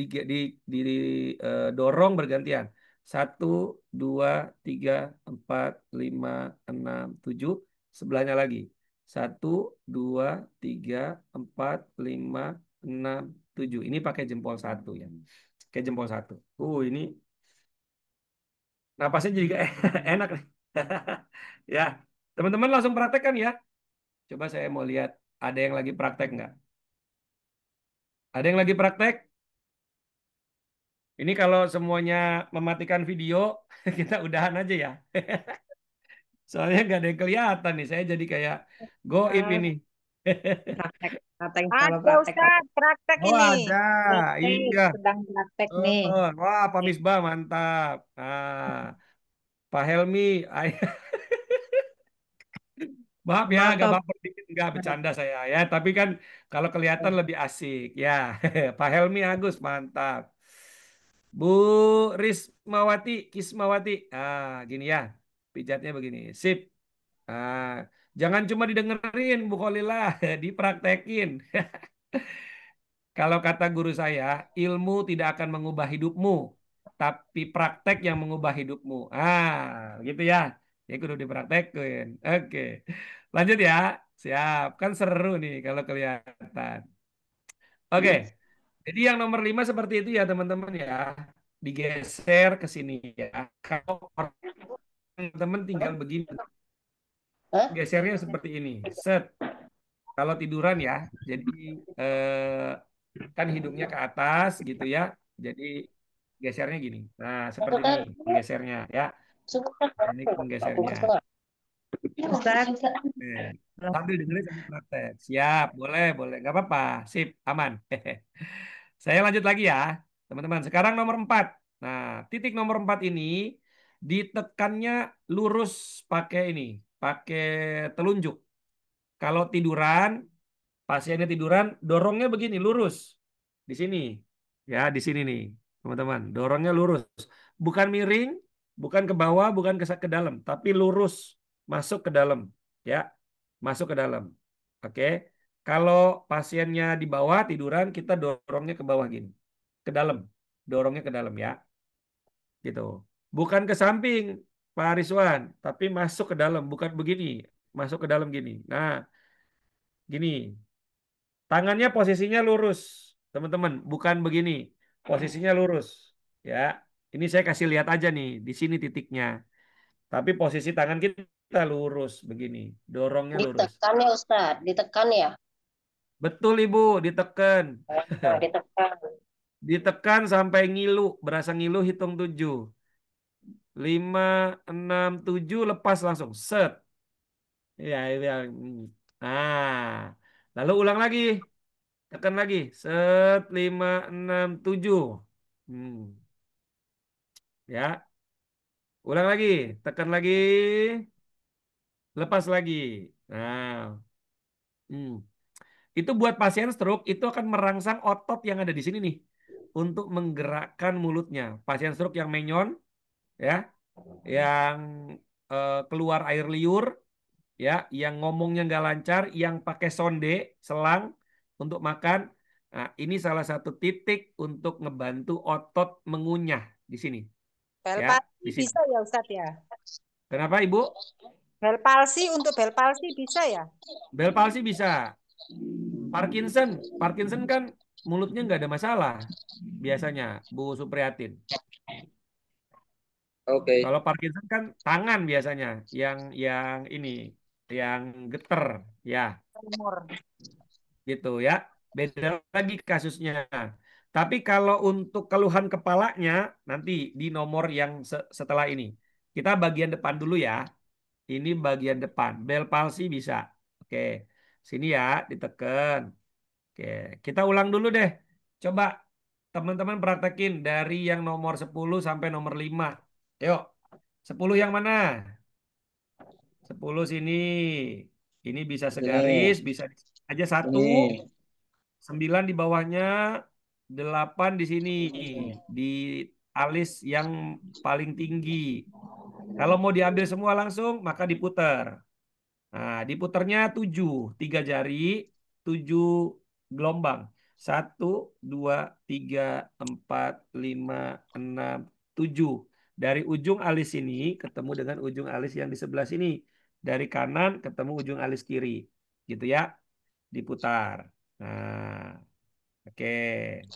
dorong bergantian. 1, 2, 3, 4, 5, 6, 7. Sebelahnya lagi. 1, 2, 3, 4, 5, 6, 7. Ini pakai jempol satu ya. Pakai jempol satu. Ini napasnya jadi kayak enak nih. Ya, teman-teman langsung praktekkan ya. Coba saya mau lihat ada yang lagi praktek nggak? Ada yang lagi praktek? Ini kalau semuanya mematikan video, kita udahan aja ya. Soalnya nggak ada yang kelihatan nih. Saya jadi kayak goib Ah, ini. praktek, praktek, coba Ada praktek apa? Ustaz, praktek Oh ini. ada, Praktek, iya. sedang praktek nih. Wah, Pak Misbah mantap. Pak Helmi, maaf ya, agak Mantap. baper dikit, nggak bercanda saya ya. Tapi kan kalau kelihatan lebih asik ya. Pak Helmi Agus mantap. Bu Rismawati, Kismawati, gini ya, pijatnya begini, sip. Ah, jangan cuma didengerin Bu Kholillah, dipraktekin. Kalau kata guru saya, ilmu tidak akan mengubah hidupmu, tapi praktek yang mengubah hidupmu. Gitu ya. Ya kudu dipraktekin. Oke. Lanjut ya. Siap. Kan seru nih kalau kelihatan. Oke. Jadi yang nomor 5 seperti itu ya teman-teman ya. Digeser ke sini ya. Kalau teman-teman tinggal begini. Gesernya seperti ini. Set. Kalau tiduran ya. Jadi kan hidungnya ke atas gitu ya. Jadi gesernya gini. Nah, seperti ini menggesernya ya. Ini menggesernya. Ustaz, Eh, Sambil dengerin sambil praktek. Siap, boleh, boleh. Nggak apa-apa. Sip, aman. Saya lanjut lagi ya, teman-teman. Sekarang nomor 4. Nah, titik nomor 4 ini ditekannya lurus pakai ini, pakai telunjuk. Kalau tiduran, pasiennya tiduran, dorongnya begini, lurus. Di sini. Ya, di sini nih, teman-teman. Dorongnya lurus. Bukan miring, bukan ke bawah, bukan ke dalam, tapi lurus masuk ke dalam. Ya, masuk ke dalam. Oke. Kalau pasiennya di bawah tiduran, kita dorongnya ke bawah gini. Ke dalam. Dorongnya ke dalam ya. Gitu. Bukan ke samping, Pak Rizwan, tapi masuk ke dalam, bukan begini. Masuk ke dalam gini. Nah, gini. Tangannya posisinya lurus, teman-teman, bukan begini. Posisinya lurus, ya. Ini saya kasih lihat aja nih, di sini titiknya. Tapi posisi tangan kita lurus begini, dorongnya lurus. Ditekan ya Ustaz, ditekan ya. Betul Ibu, ditekan. Nah, ditekan. Ditekan sampai ngilu, berasa ngilu hitung 7. 5, 6, 7, lepas langsung. Set. Ya, ya. Nah, lalu ulang lagi. Tekan lagi. Set 5, 6, 7. Hmm. Ya, ulang lagi. Tekan lagi. Lepas lagi. Nah, hmm. Itu buat pasien stroke itu akan merangsang otot yang ada di sini nih untuk menggerakkan mulutnya. Pasien stroke yang menyon, ya, yang keluar air liur, ya, yang ngomongnya nggak lancar, yang pakai sonde, selang untuk makan. Nah, ini salah satu titik untuk ngebantu otot mengunyah di sini, Bel ya, palsi di sini. bisa ya Ustaz ya? Kenapa, Ibu? Bel palsi untuk bel palsi bisa ya? Bel palsi bisa. Parkinson, Parkinson kan mulutnya nggak ada masalah biasanya, Bu Supriyatin. Oke. Kalau Parkinson kan tangan biasanya yang ini, yang geter, ya, Umur. gitu ya. Beda lagi kasusnya. Tapi kalau untuk keluhan kepalanya nanti di nomor yang setelah ini. Kita bagian depan dulu ya. Ini bagian depan. Bel palsi bisa. Oke. Sini ya, ditekan. Oke, kita ulang dulu deh. Coba teman-teman praktekin dari yang nomor 10 sampai nomor 5. Yuk, 10 yang mana? 10 sini. Ini bisa segaris, Ini, bisa aja satu. ini. 9 di bawahnya, 8 di sini. Di alis yang paling tinggi. Kalau mau diambil semua langsung, maka diputar. Nah, diputarnya 7. 3 jari, 7 gelombang. 1, 2, 3, 4, 5, 6, 7. Dari ujung alis ini ketemu dengan ujung alis yang di sebelah sini. Dari kanan ketemu ujung alis kiri. Gitu ya. Diputar. Nah, oke.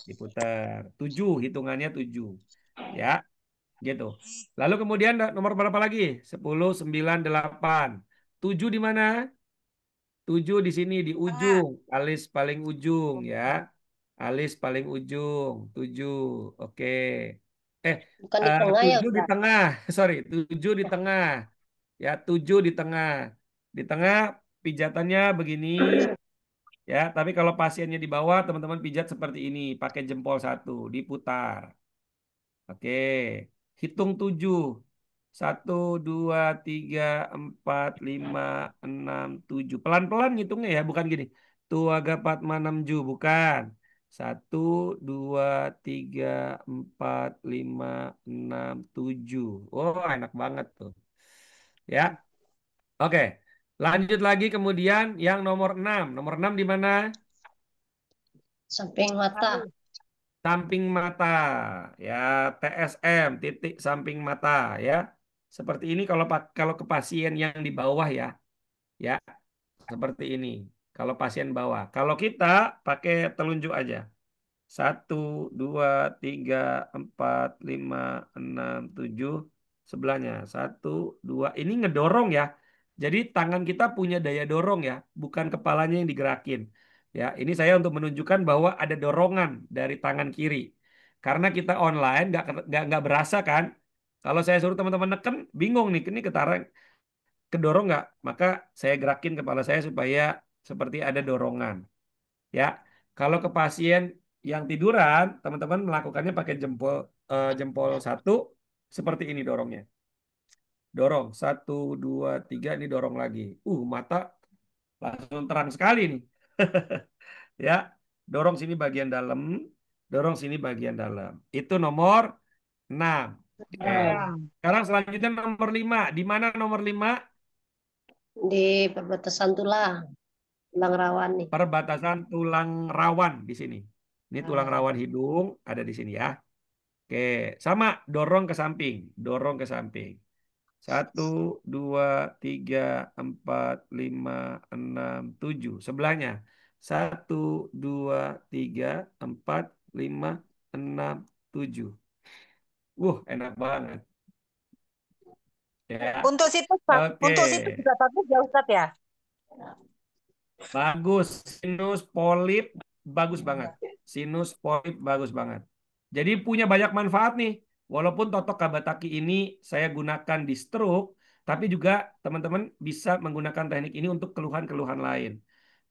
Diputar. 7, hitungannya 7. Ya, gitu. Lalu kemudian nomor berapa lagi? 10, 9, 8. 7 di mana? 7 di sini di Tengah. ujung, alis paling ujung ya. Alis paling ujung, 7. Oke. Eh, Bukan di tengah ya 7 di Ustaz. tengah. Sorry, 7 di tengah. Ya, 7 di tengah. Di tengah pijatannya begini ya, tapi kalau pasiennya di bawah, teman-teman pijat seperti ini, pakai jempol 1, diputar. Oke, hitung 7. 1, 2, 3, 4, 5, 6, 7. Pelan-pelan ngitungnya ya, bukan gini. Tua gapat manam ju, bukan. 1, 2, 3, 4, 5, 6, 7. Oh, enak banget tuh. Ya, oke. Lanjut lagi kemudian yang nomor 6. Nomor 6 di mana? Samping mata. Lalu. Samping mata ya, TSM titik samping mata ya, seperti ini kalau ke pasien yang di bawah ya seperti ini kalau pasien bawah. Kalau kita pakai telunjuk aja, 1, 2, 3, 4, 5, 6, 7 sebelahnya, 1, 2, ini ngedorong ya, jadi tangan kita punya daya dorong ya, bukan kepalanya yang digerakin. Ya, ini saya untuk menunjukkan bahwa ada dorongan dari tangan kiri. Karena kita online nggak berasa kan. Kalau saya suruh teman-teman neken, bingung nih, ini kedorong nggak? Maka saya gerakin kepala saya supaya seperti ada dorongan. Ya, kalau ke pasien yang tiduran, teman-teman melakukannya pakai jempol 1 seperti ini dorongnya. Dorong 1, 2, 3, ini dorong lagi. Mata langsung terang sekali nih. Ya, dorong sini bagian dalam, dorong sini bagian dalam. Itu nomor 6. Oke. Nah, Sekarang selanjutnya nomor 5. Di mana nomor 5? Di perbatasan tulang. Tulang rawan nih. Perbatasan tulang rawan di sini. Ini tulang nah. rawan hidung ada di sini ya. Oke, sama dorong ke samping, dorong ke samping. 1, 2, 3, 4, 5, 6, 7. Sebelahnya 1, 2, 3, 4, 5, 6, 7. Enak banget ya. Untuk Oke, situ juga bagus ya Ustadz ya. bagus. Sinus polip bagus banget. Sinus polip bagus banget. Jadi punya banyak manfaat nih. Walaupun totok Kabataki ini saya gunakan di stroke, tapi juga teman-teman bisa menggunakan teknik ini untuk keluhan-keluhan lain.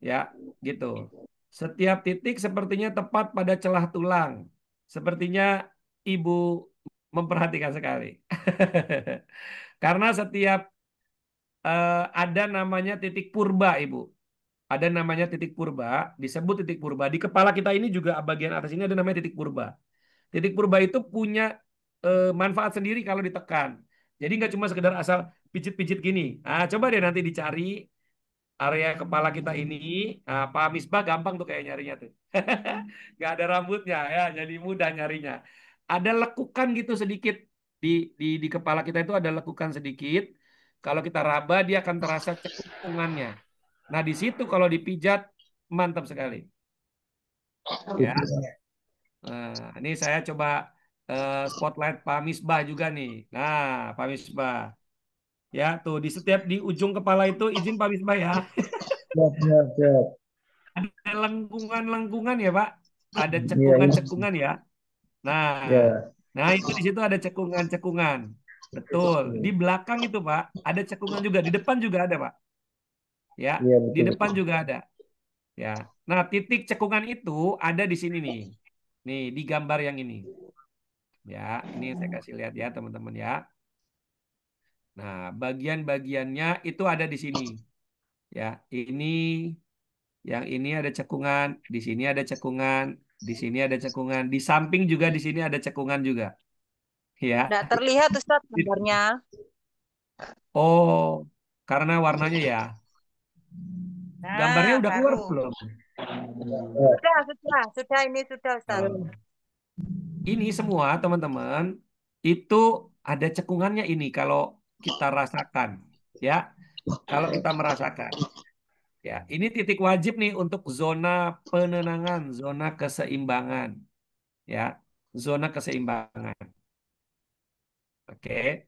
Ya, gitu. Setiap titik sepertinya tepat pada celah tulang. Sepertinya Ibu memperhatikan sekali. Karena setiap ada namanya titik purba, Ibu. Ada namanya titik purba, disebut titik purba. Di kepala kita ini juga bagian atas ini ada namanya titik purba. Titik purba itu punya manfaat sendiri kalau ditekan. Jadi nggak cuma sekedar asal pijit-pijit gini. Coba deh nanti dicari area kepala kita ini. Pak Misbah gampang tuh kayak nyarinya tuh. Nggak ada rambutnya ya, jadi mudah nyarinya. Ada lekukan gitu sedikit di kepala kita itu ada lekukan sedikit. Kalau kita raba dia akan terasa cekungannya. Nah di situ kalau dipijat mantap sekali. Ya. Nah, ini saya coba spotlight Pak Misbah juga nih. Nah, Pak Misbah. Ya, tuh di ujung kepala itu izin Pak Misbah ya. Siap, siap, siap. Ada lengkungan-lengkungan ya, Pak. Ada Iya, iya. cekungan-cekungan ya. Nah, Ya, nah itu di situ ada cekungan-cekungan. Betul. Di belakang itu, Pak, ada cekungan juga. Di depan juga ada, Pak. Ya, iya di betul. depan juga ada. Ya. Nah, titik cekungan itu ada di sini nih. Nih, di gambar yang ini. Ya, ini saya kasih lihat ya, teman-teman ya. Nah, bagian-bagiannya itu ada di sini. Ya, ini yang ini ada cekungan, di sini ada cekungan, di sini ada cekungan, di samping juga di sini ada cekungan juga. Ya. Nggak terlihat Ustadz gambarnya. Oh, karena warnanya ya. Gambarnya Nah, udah keluar baru. belum? Sudah ini sudah Ustaz. Oh. Ini semua teman-teman itu ada cekungannya ini kalau kita rasakan, ya. Kalau kita merasakan, ya. Ini titik wajib nih untuk zona penenangan, zona keseimbangan, ya. Zona keseimbangan. Oke.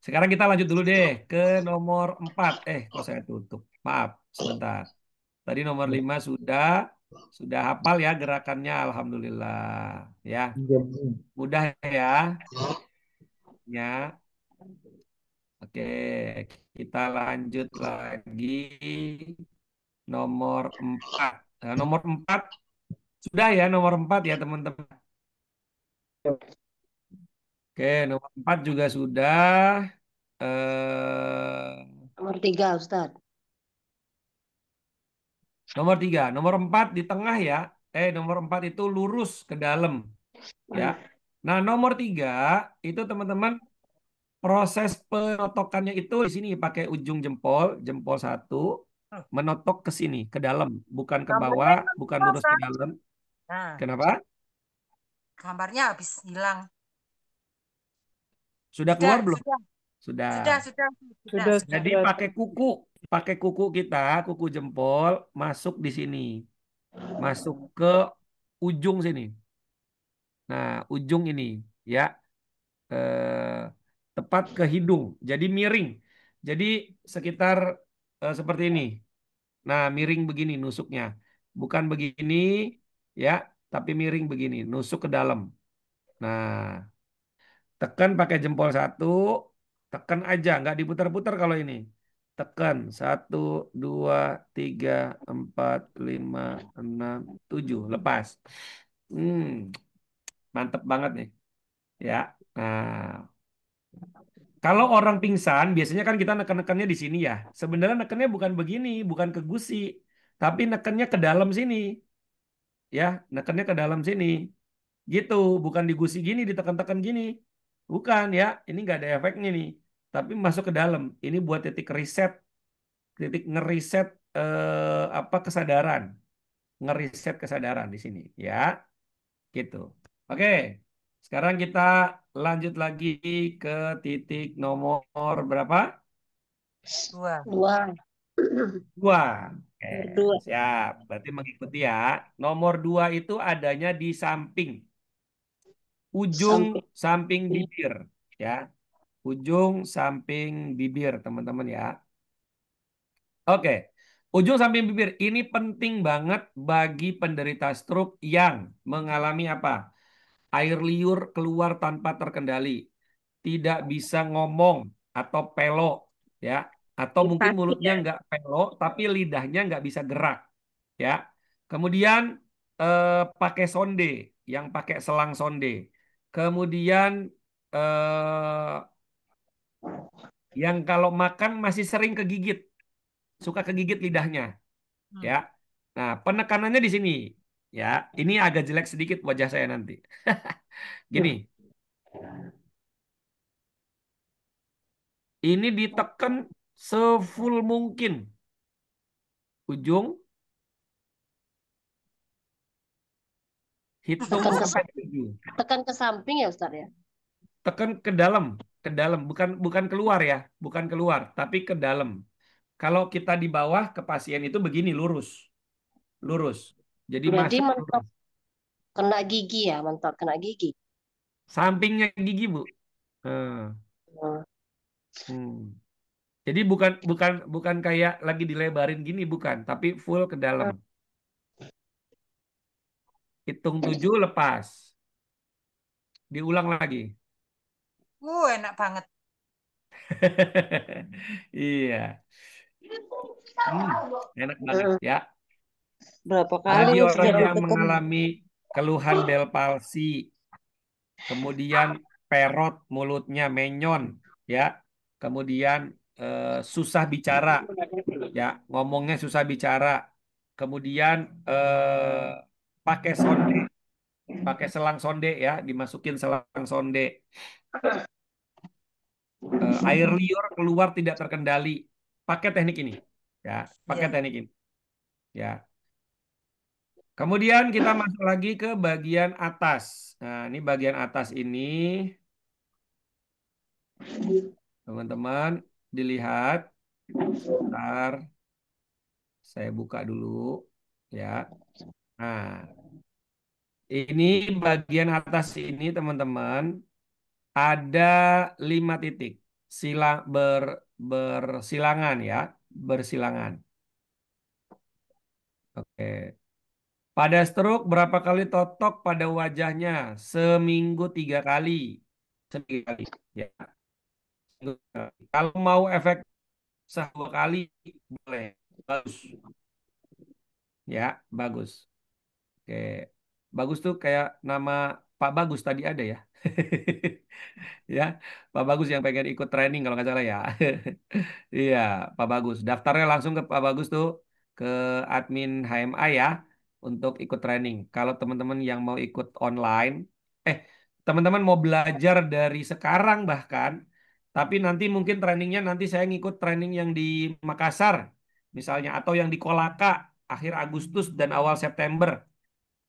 Sekarang kita lanjut dulu deh ke nomor 4. Kok saya tutup? Maaf, sebentar. Tadi nomor 5 sudah hafal ya gerakannya, alhamdulillah. Ya, mudah ya. Ya. Oke, kita lanjut lagi nomor 4. Nah, nomor 4 sudah ya, nomor 4 ya teman-teman. Oke, nomor 4 juga sudah. Nomor 3, Ustaz. Nomor 3, nomor 4 di tengah ya. Nomor 4 itu lurus ke dalam ya. Nah, nomor 3 itu teman-teman proses penotokannya itu di sini pakai ujung jempol, jempol 1 menotok ke sini, ke dalam, bukan ke Gambarnya bawah, hilang bukan semua, lurus ke Ustaz. dalam. Nah, Kenapa? gambarnya habis hilang. Sudah keluar belum? Sudah. Sudah. Sudah. Jadi pakai kuku kita, kuku jempol masuk di sini. Masuk ke ujung sini. Nah, ujung ini ya. Tepat ke hidung. Jadi miring. Jadi sekitar seperti ini. Nah, miring begini nusuknya. Bukan begini ya, tapi miring begini, nusuk ke dalam. Nah, tekan pakai jempol 1, tekan aja, nggak diputar-putar kalau ini. Tekan 1, 2, 3, 4, 5, 6, 7, lepas. Mantep banget nih. Ya. Nah, kalau orang pingsan, biasanya kan kita neken-nekennya di sini ya. Sebenarnya nekennya bukan begini, bukan ke gusi, tapi nekennya ke dalam sini. Ya, nekennya ke dalam sini. Gitu, bukan di gusi gini, ditekan-tekan gini. Bukan ya, ini nggak ada efeknya nih. Tapi masuk ke dalam. Ini buat titik reset, titik ngeriset apa kesadaran, ngeriset kesadaran di sini. Ya, gitu. Oke, sekarang kita lanjut lagi ke titik nomor berapa? 2. 2. 2. Oke, Nomor 2. siap. Berarti mengikuti ya. Nomor 2 itu adanya di samping. Ujung samping bibir. Ya. Ujung samping bibir, teman-teman ya. Oke. Ujung samping bibir. Ini penting banget bagi penderita stroke yang mengalami apa? Air liur keluar tanpa terkendali. Tidak bisa ngomong atau pelok. Ya. Atau mungkin mulutnya nggak pelok, tapi lidahnya nggak bisa gerak. Ya. Kemudian pakai sonde, yang pakai selang sonde. Kemudian yang kalau makan masih sering kegigit, suka kegigit lidahnya. Ya. Nah, penekanannya di sini. Ya, ini agak jelek sedikit wajah saya nanti. Gini, ini ditekan sefull mungkin. Ujung, hitung Tekan ke, sampai 7. tekan ke samping ya, Ustaz ya? Tekan ke dalam, bukan keluar ya, bukan keluar, tapi ke dalam. Kalau kita di bawah ke pasien itu begini lurus, lurus. Jadi Berarti masuk mentok lurus. kena gigi ya, mentok kena gigi. Sampingnya gigi Bu. Hmm. Hmm. Hmm. Jadi bukan bukan bukan kayak lagi dilebarin gini bukan, tapi full ke dalam. Hitung 7 lepas. Diulang lagi. Enak banget. Iya. Enak banget ya. Berapa kali Bagi nih orang sudah yang ditekan? mengalami keluhan Bell palsy, kemudian perot mulutnya menyon, ya, kemudian susah bicara, ya, ngomongnya susah bicara, kemudian pakai sonde, pakai selang sonde ya, dimasukin selang sonde, air liur keluar tidak terkendali, pakai teknik ini, Ya, pakai Iya. teknik ini. Ya. Kemudian kita masuk lagi ke bagian atas. Nah, ini bagian atas ini, teman-teman, dilihat. Bentar, saya buka dulu. Ya. Nah, ini bagian atas ini, teman-teman, ada 5 titik. Silang bersilangan ya, bersilangan. Oke. Pada stroke berapa kali totok pada wajahnya? Seminggu 3 kali. Seminggu kali. Ya. Seminggu 3 kali. Kalau mau efek sehari 2 kali boleh. Bagus. Ya, bagus. Oke. Bagus tuh kayak nama Pak Bagus tadi ada ya. Ya, Pak Bagus yang pengen ikut training kalau nggak salah ya. Iya, Pak Bagus. Daftarnya langsung ke Pak Bagus tuh, ke admin HMA ya, untuk ikut training. Kalau teman-teman yang mau ikut online, eh, teman-teman mau belajar dari sekarang bahkan, tapi nanti mungkin trainingnya nanti saya ngikut training yang di Makassar, misalnya, atau yang di Kolaka, akhir Agustus dan awal September.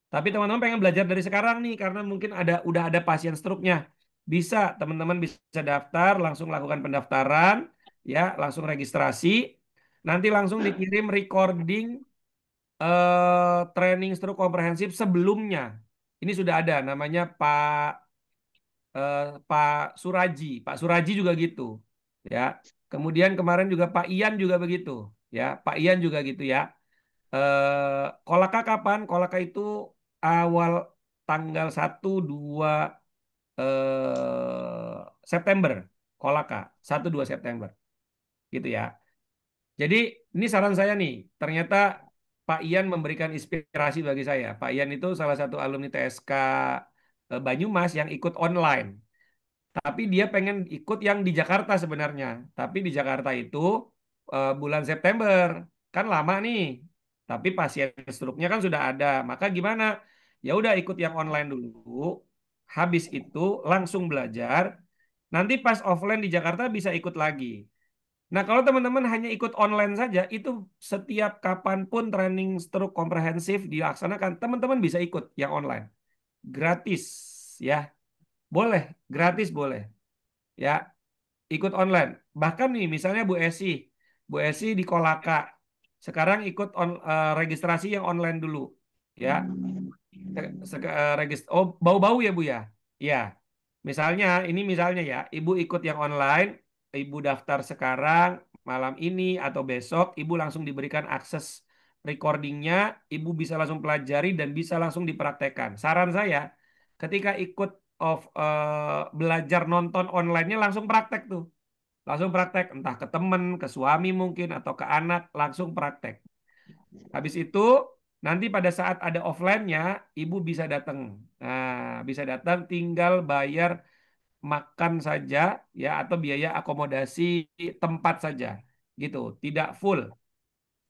Tapi teman-teman pengen belajar dari sekarang nih, karena mungkin udah ada pasien stroke-nya. Bisa, teman-teman bisa daftar, langsung lakukan pendaftaran, ya, langsung registrasi. Nanti langsung dikirim recording training stroke komprehensif sebelumnya. Ini sudah ada, namanya Pak Suraji. Pak Suraji juga gitu, ya. Kemudian kemarin juga Pak Ian juga begitu, ya. Pak Ian juga gitu ya. Kolaka kapan? Kolaka itu awal tanggal 1-2 September. Kolaka 1-2 September. Gitu ya. Jadi ini saran saya nih. Ternyata Pak Ian memberikan inspirasi bagi saya. Pak Ian itu salah satu alumni TSK Banyumas yang ikut online. Tapi dia pengen ikut yang di Jakarta sebenarnya. Tapi di Jakarta itu bulan September. Kan lama nih. Tapi pasien struknya kan sudah ada. Maka gimana? Ya udah ikut yang online dulu. Habis itu langsung belajar. Nanti pas offline di Jakarta bisa ikut lagi. Nah, kalau teman-teman hanya ikut online saja, itu setiap kapanpun training stroke komprehensif dilaksanakan, teman-teman bisa ikut yang online. Gratis, ya. Boleh, gratis boleh. Ya, ikut online. Bahkan nih, misalnya Bu Esi di Kolaka, sekarang ikut registrasi yang online dulu, ya. Oh, bau-bau ya Bu ya? Ya, ini misalnya ya, Ibu ikut yang online, Ibu daftar sekarang, malam ini atau besok, Ibu langsung diberikan akses recordingnya, Ibu bisa langsung pelajari dan bisa langsung dipraktekkan. Saran saya, ketika ikut belajar nonton online-nya langsung praktek tuh. Langsung praktek, entah ke temen, ke suami mungkin, atau ke anak, langsung praktek. Habis itu, nanti pada saat ada offline-nya, ibu bisa datang. Nah, bisa datang tinggal bayar makan saja, ya, atau biaya akomodasi tempat saja. Gitu, tidak full.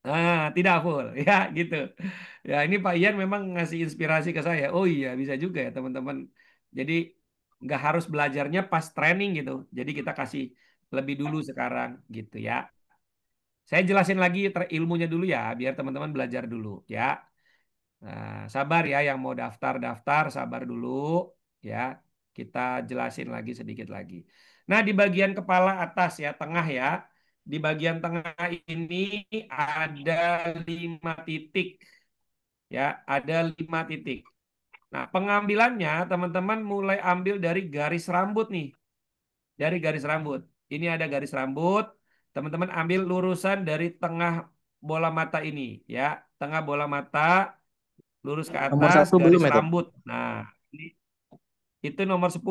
Nah, tidak full, ya, gitu. Ya, ini Pak Ian memang ngasih inspirasi ke saya. Oh iya, bisa juga ya, teman-teman. Jadi, nggak harus belajarnya pas training gitu. Jadi, kita kasih lebih dulu sekarang, gitu ya. Saya jelasin lagi ilmunya dulu ya, biar teman-teman belajar dulu ya. Nah, sabar ya yang mau daftar-daftar, sabar dulu ya. Kita jelasin lagi sedikit lagi. Nah, di bagian kepala atas ya, tengah ya. Di bagian tengah ini ada 5 titik ya, ada 5 titik. Nah, pengambilannya teman-teman mulai ambil dari garis rambut nih. Dari garis rambut. Ini ada garis rambut. Teman-teman ambil lurusan dari tengah bola mata ini ya. Tengah bola mata lurus ke Nomor atas satu belum garis ya, Tom? rambut. Nah, ini, itu nomor 10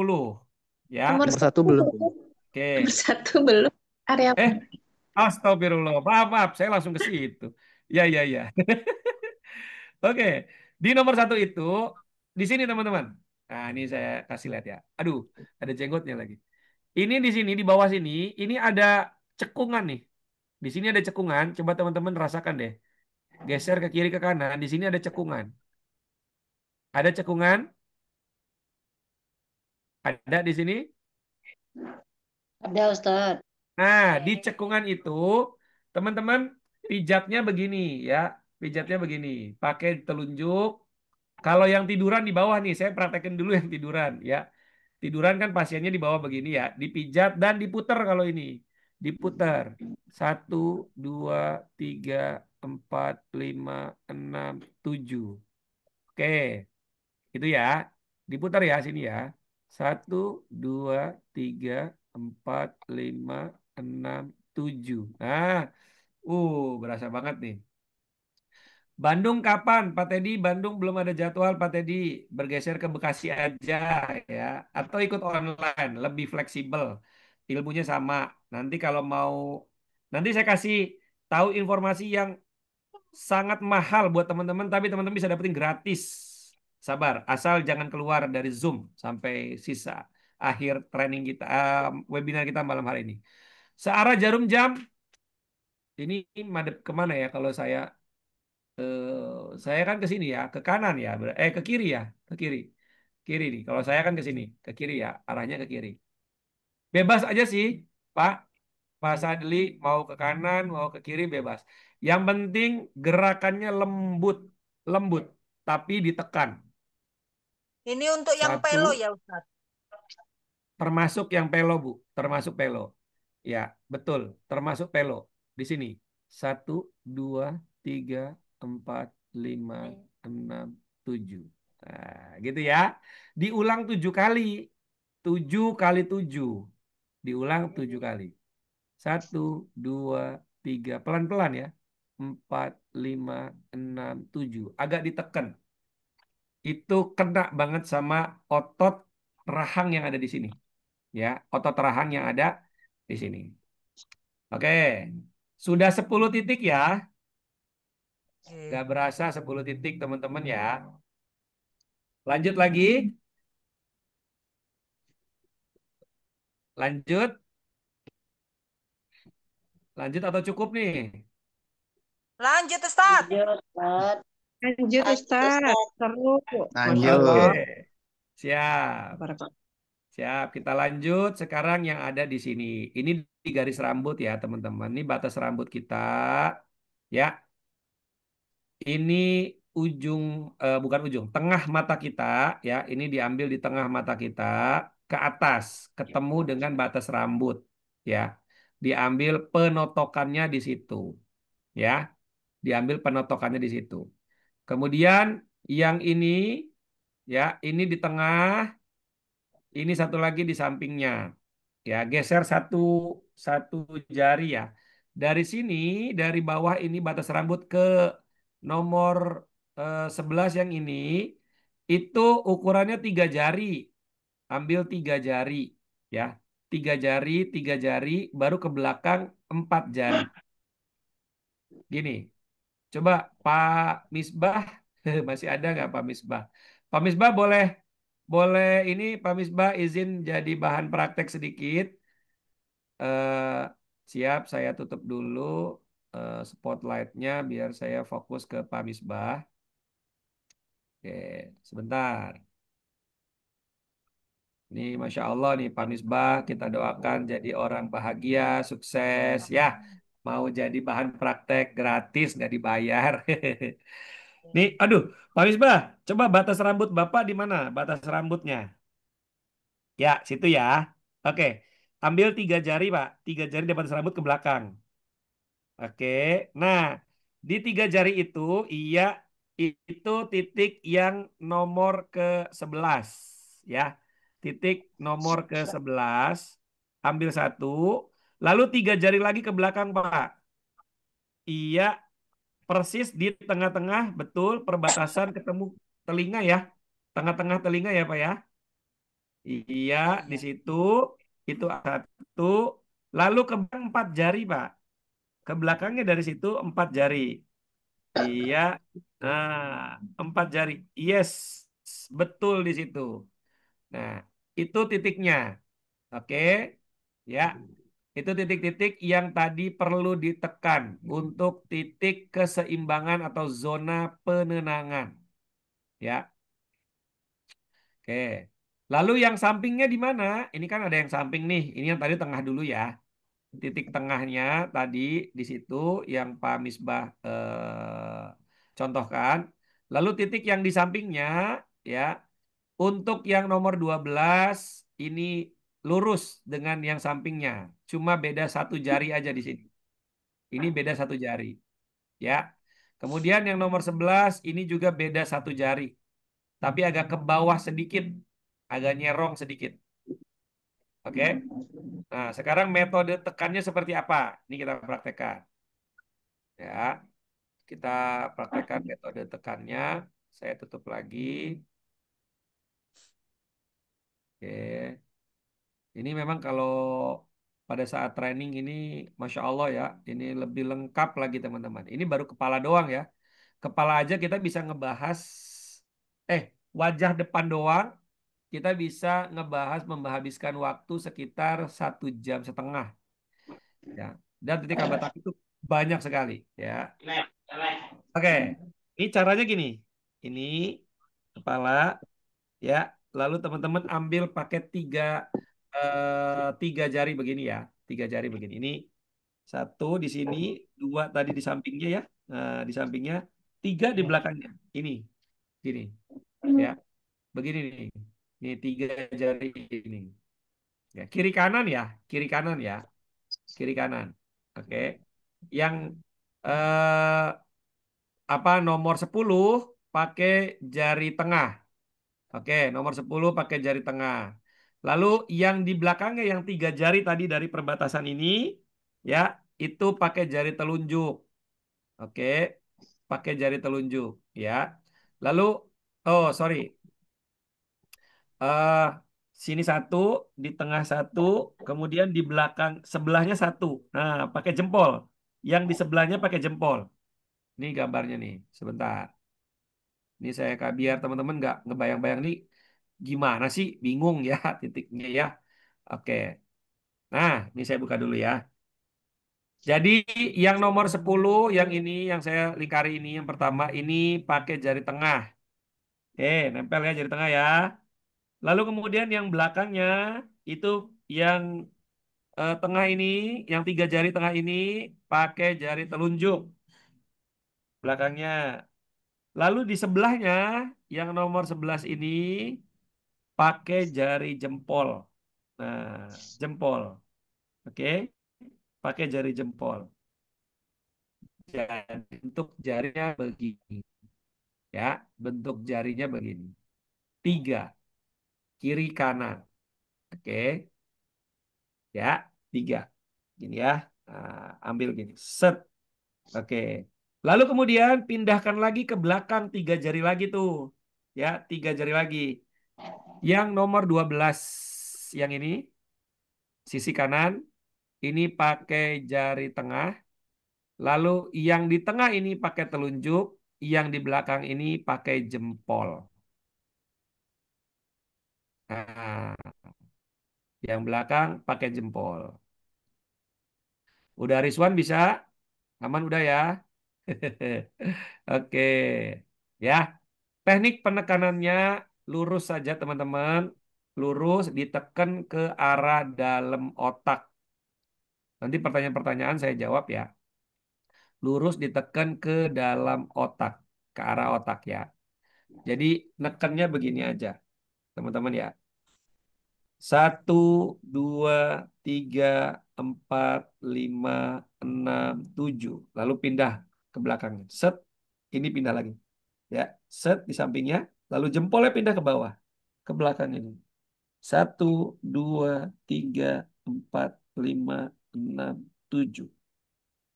ya. Nomor Nomor satu satu belum. belum. Nomor Oke. satu belum. Area Eh, astagfirullah. Maaf, maaf, saya langsung ke situ. Ya, ya, ya. Oke. Di nomor 1 itu di sini teman-teman. Nah, ini saya kasih lihat ya. Aduh, ada jenggotnya lagi. Ini di sini di bawah sini, ini ada cekungan nih. Di sini ada cekungan. Coba teman-teman rasakan deh. Geser ke kiri ke kanan. Di sini ada cekungan. Ada cekungan? Ada di sini? ada Ustaz. Nah, di cekungan itu, teman-teman, Pijatnya begini ya. Pijatnya begini. Pakai telunjuk. Kalau yang tiduran di bawah nih, saya praktekin dulu yang tiduran ya. Tiduran kan pasiennya di bawah begini ya. Dipijat dan diputer kalau ini. Diputer. Satu, dua, tiga, empat, lima, enam, tujuh. Oke, itu ya. Diputar ya sini ya. Satu, dua, tiga, empat, lima, enam, tujuh. Nah, berasa banget nih. Bandung kapan, Pak Teddy? Bandung belum ada jadwal, Pak Teddy. Bergeser ke Bekasi aja ya. Atau ikut online, lebih fleksibel. Ilmunya sama. Nanti kalau mau, nanti saya kasih tahu informasi yang sangat mahal buat teman-teman, tapi teman-teman bisa dapetin gratis. Sabar, asal jangan keluar dari Zoom sampai sisa akhir training kita, webinar kita malam hari ini. Searah jarum jam, ini madep kemana ya kalau saya kan ke sini ya, ke kanan ya, ke kiri ya, ke kiri. Kiri nih. Kalau saya kan ke sini, ke kiri ya, arahnya ke kiri. Bebas aja sih, Pak. Pak Sadli mau ke kanan, mau ke kiri bebas. Yang penting gerakannya lembut, lembut, tapi ditekan. Ini untuk yang Satu, pelo ya Ustaz. termasuk yang pelo, Bu. Termasuk pelo. Ya, betul. Termasuk pelo. Di sini. Satu, dua, tiga, empat, lima, enam, tujuh. Nah, gitu ya. Diulang 7 kali. 7 kali 7. Diulang 7 kali. Satu, dua, tiga. Pelan-pelan ya. Empat, lima, enam, tujuh. Agak ditekan. Itu kena banget sama otot rahang yang ada di sini. Ya, otot rahang yang ada di sini. Oke, sudah 10 titik ya. Gak Oke. berasa 10 titik teman-teman ya. Lanjut lagi. Lanjut. Lanjut atau cukup nih? Lanjut Ustaz. Lanjut Ustaz. Seru. Masya Lanjut. Oke, Allah. siap. Barak- Siap, kita lanjut sekarang yang ada di sini. Ini di garis rambut ya teman-teman. Ini batas rambut kita. Ya, ini ujung, bukan ujung, tengah mata kita. Ya, ini diambil di tengah mata kita ke atas, ketemu dengan batas rambut. Ya, diambil penotokannya di situ. Ya, diambil penotokannya di situ. Kemudian yang ini, ya, ini di tengah, ini satu lagi di sampingnya. Ya, geser satu satu jari ya. Dari sini, dari bawah ini batas rambut ke nomor 11 yang ini, itu ukurannya 3 jari. Ambil 3 jari, ya. 3 jari, 3 jari, baru ke belakang 4 jari. Gini, coba Pak Misbah, masih ada nggak Pak Misbah? Pak Misbah boleh, boleh ini Pak Misbah izin jadi bahan praktek sedikit. Eh, siap, saya tutup dulu spotlightnya biar saya fokus ke Pak Misbah. Oke, sebentar. Ini Masya Allah nih Pak Misbah, kita doakan jadi orang bahagia, sukses ya. Mau jadi bahan praktek gratis, nggak dibayar. Nih, aduh, Pak Misbah, coba batas rambut Bapak di mana? Batas rambutnya. Ya, situ ya. Oke, ambil 3 jari Pak. 3 jari di batas rambut ke belakang. Oke, nah di 3 jari itu, iya itu titik yang nomor ke 11, ya. Titik nomor ke 11, ambil satu, lalu 3 jari lagi ke belakang Pak. Iya, persis di tengah-tengah, betul perbatasan ketemu telinga ya, tengah-tengah telinga ya Pak ya. Iya, di Iya. situ itu satu, lalu ke belakang 4 jari Pak. Ke belakangnya dari situ 4 jari. Iya, nah 4 jari. Yes, betul di situ. Nah, itu titiknya. Oke, ya. Itu titik-titik yang tadi perlu ditekan untuk titik keseimbangan atau zona penenangan. Ya, oke. Lalu yang sampingnya di mana? Ini kan ada yang samping nih. Ini yang tadi tengah dulu ya. Titik tengahnya tadi di situ yang Pak Misbah contohkan. Lalu titik yang di sampingnya ya, untuk yang nomor 12 ini lurus dengan yang sampingnya. Cuma beda satu jari aja di sini. Ini beda satu jari. Ya. Kemudian yang nomor 11 ini juga beda satu jari. Tapi agak ke bawah sedikit. Agak nyerong sedikit. Oke. Nah, sekarang metode tekannya seperti apa? Ini kita praktekkan. Ya, kita praktekkan metode tekannya. Saya tutup lagi. Oke. Ini memang kalau pada saat training ini, Masya Allah ya, ini lebih lengkap lagi teman-teman. Ini baru kepala doang ya. Kepala aja kita bisa ngebahas, eh, wajah depan doang, kita bisa ngebahas menghabiskan waktu sekitar 1,5 jam. Ya. Dan titik abatak itu banyak sekali ya. Oke, ini caranya gini. Ini kepala ya. Lalu teman-teman ambil pakai tiga jari begini ya. Tiga jari begini. Ini satu di sini, dua tadi di sampingnya ya. Nah, di sampingnya, tiga di belakangnya. Ini, gini ya. Begini nih. Ini tiga jari ini. Ya, kiri kanan ya, kiri kanan. Oke. Yang eh, apa nomor 10 pakai jari tengah. Oke, nomor 10 pakai jari tengah. Lalu yang di belakangnya yang tiga jari tadi dari perbatasan ini ya, itu pakai jari telunjuk. Oke, pakai jari telunjuk ya. Lalu oh sorry, eh sini satu, di tengah satu, kemudian di belakang sebelahnya satu. Nah, pakai jempol. Yang di sebelahnya pakai jempol. Ini gambarnya nih, sebentar. Ini saya biar teman-teman nggak ngebayang-bayang nih gimana sih, bingung ya titiknya ya. Oke. Nah, ini saya buka dulu ya. Jadi yang nomor 10 yang ini yang saya lingkari ini yang pertama ini pakai jari tengah. Oke, nempel ya jari tengah ya. Lalu kemudian yang belakangnya itu yang tengah ini, yang tiga jari tengah ini pakai jari telunjuk belakangnya. Lalu di sebelahnya yang nomor 11 ini pakai jari jempol. Nah, jempol. Oke, pakai jari jempol. Jadi bentuk jarinya begini. Ya, bentuk jarinya begini. Tiga, kiri kanan. Oke, ya, tiga. Gini ya. Nah, ambil gini. Set. Oke. Lalu kemudian pindahkan lagi ke belakang tiga jari lagi tuh. Ya, tiga jari lagi. Yang nomor 12 yang ini sisi kanan ini pakai jari tengah. Lalu yang di tengah ini pakai telunjuk, yang di belakang ini pakai jempol. Nah, yang belakang pakai jempol. Udah Rizwan bisa? Aman udah ya? Oke. Ya, teknik penekanannya lurus saja teman-teman. Lurus ditekan ke arah dalam otak. Nanti pertanyaan-pertanyaan saya jawab ya. Lurus ditekan ke dalam otak, ke arah otak ya. Jadi nekannya begini aja, teman-teman ya. Satu, dua, tiga, empat, lima, enam, tujuh. Lalu pindah ke belakangnya. Set, ini pindah lagi. Ya, set di sampingnya. Lalu jempolnya pindah ke bawah, ke belakang ini. Satu, dua, tiga, empat, lima, enam, tujuh.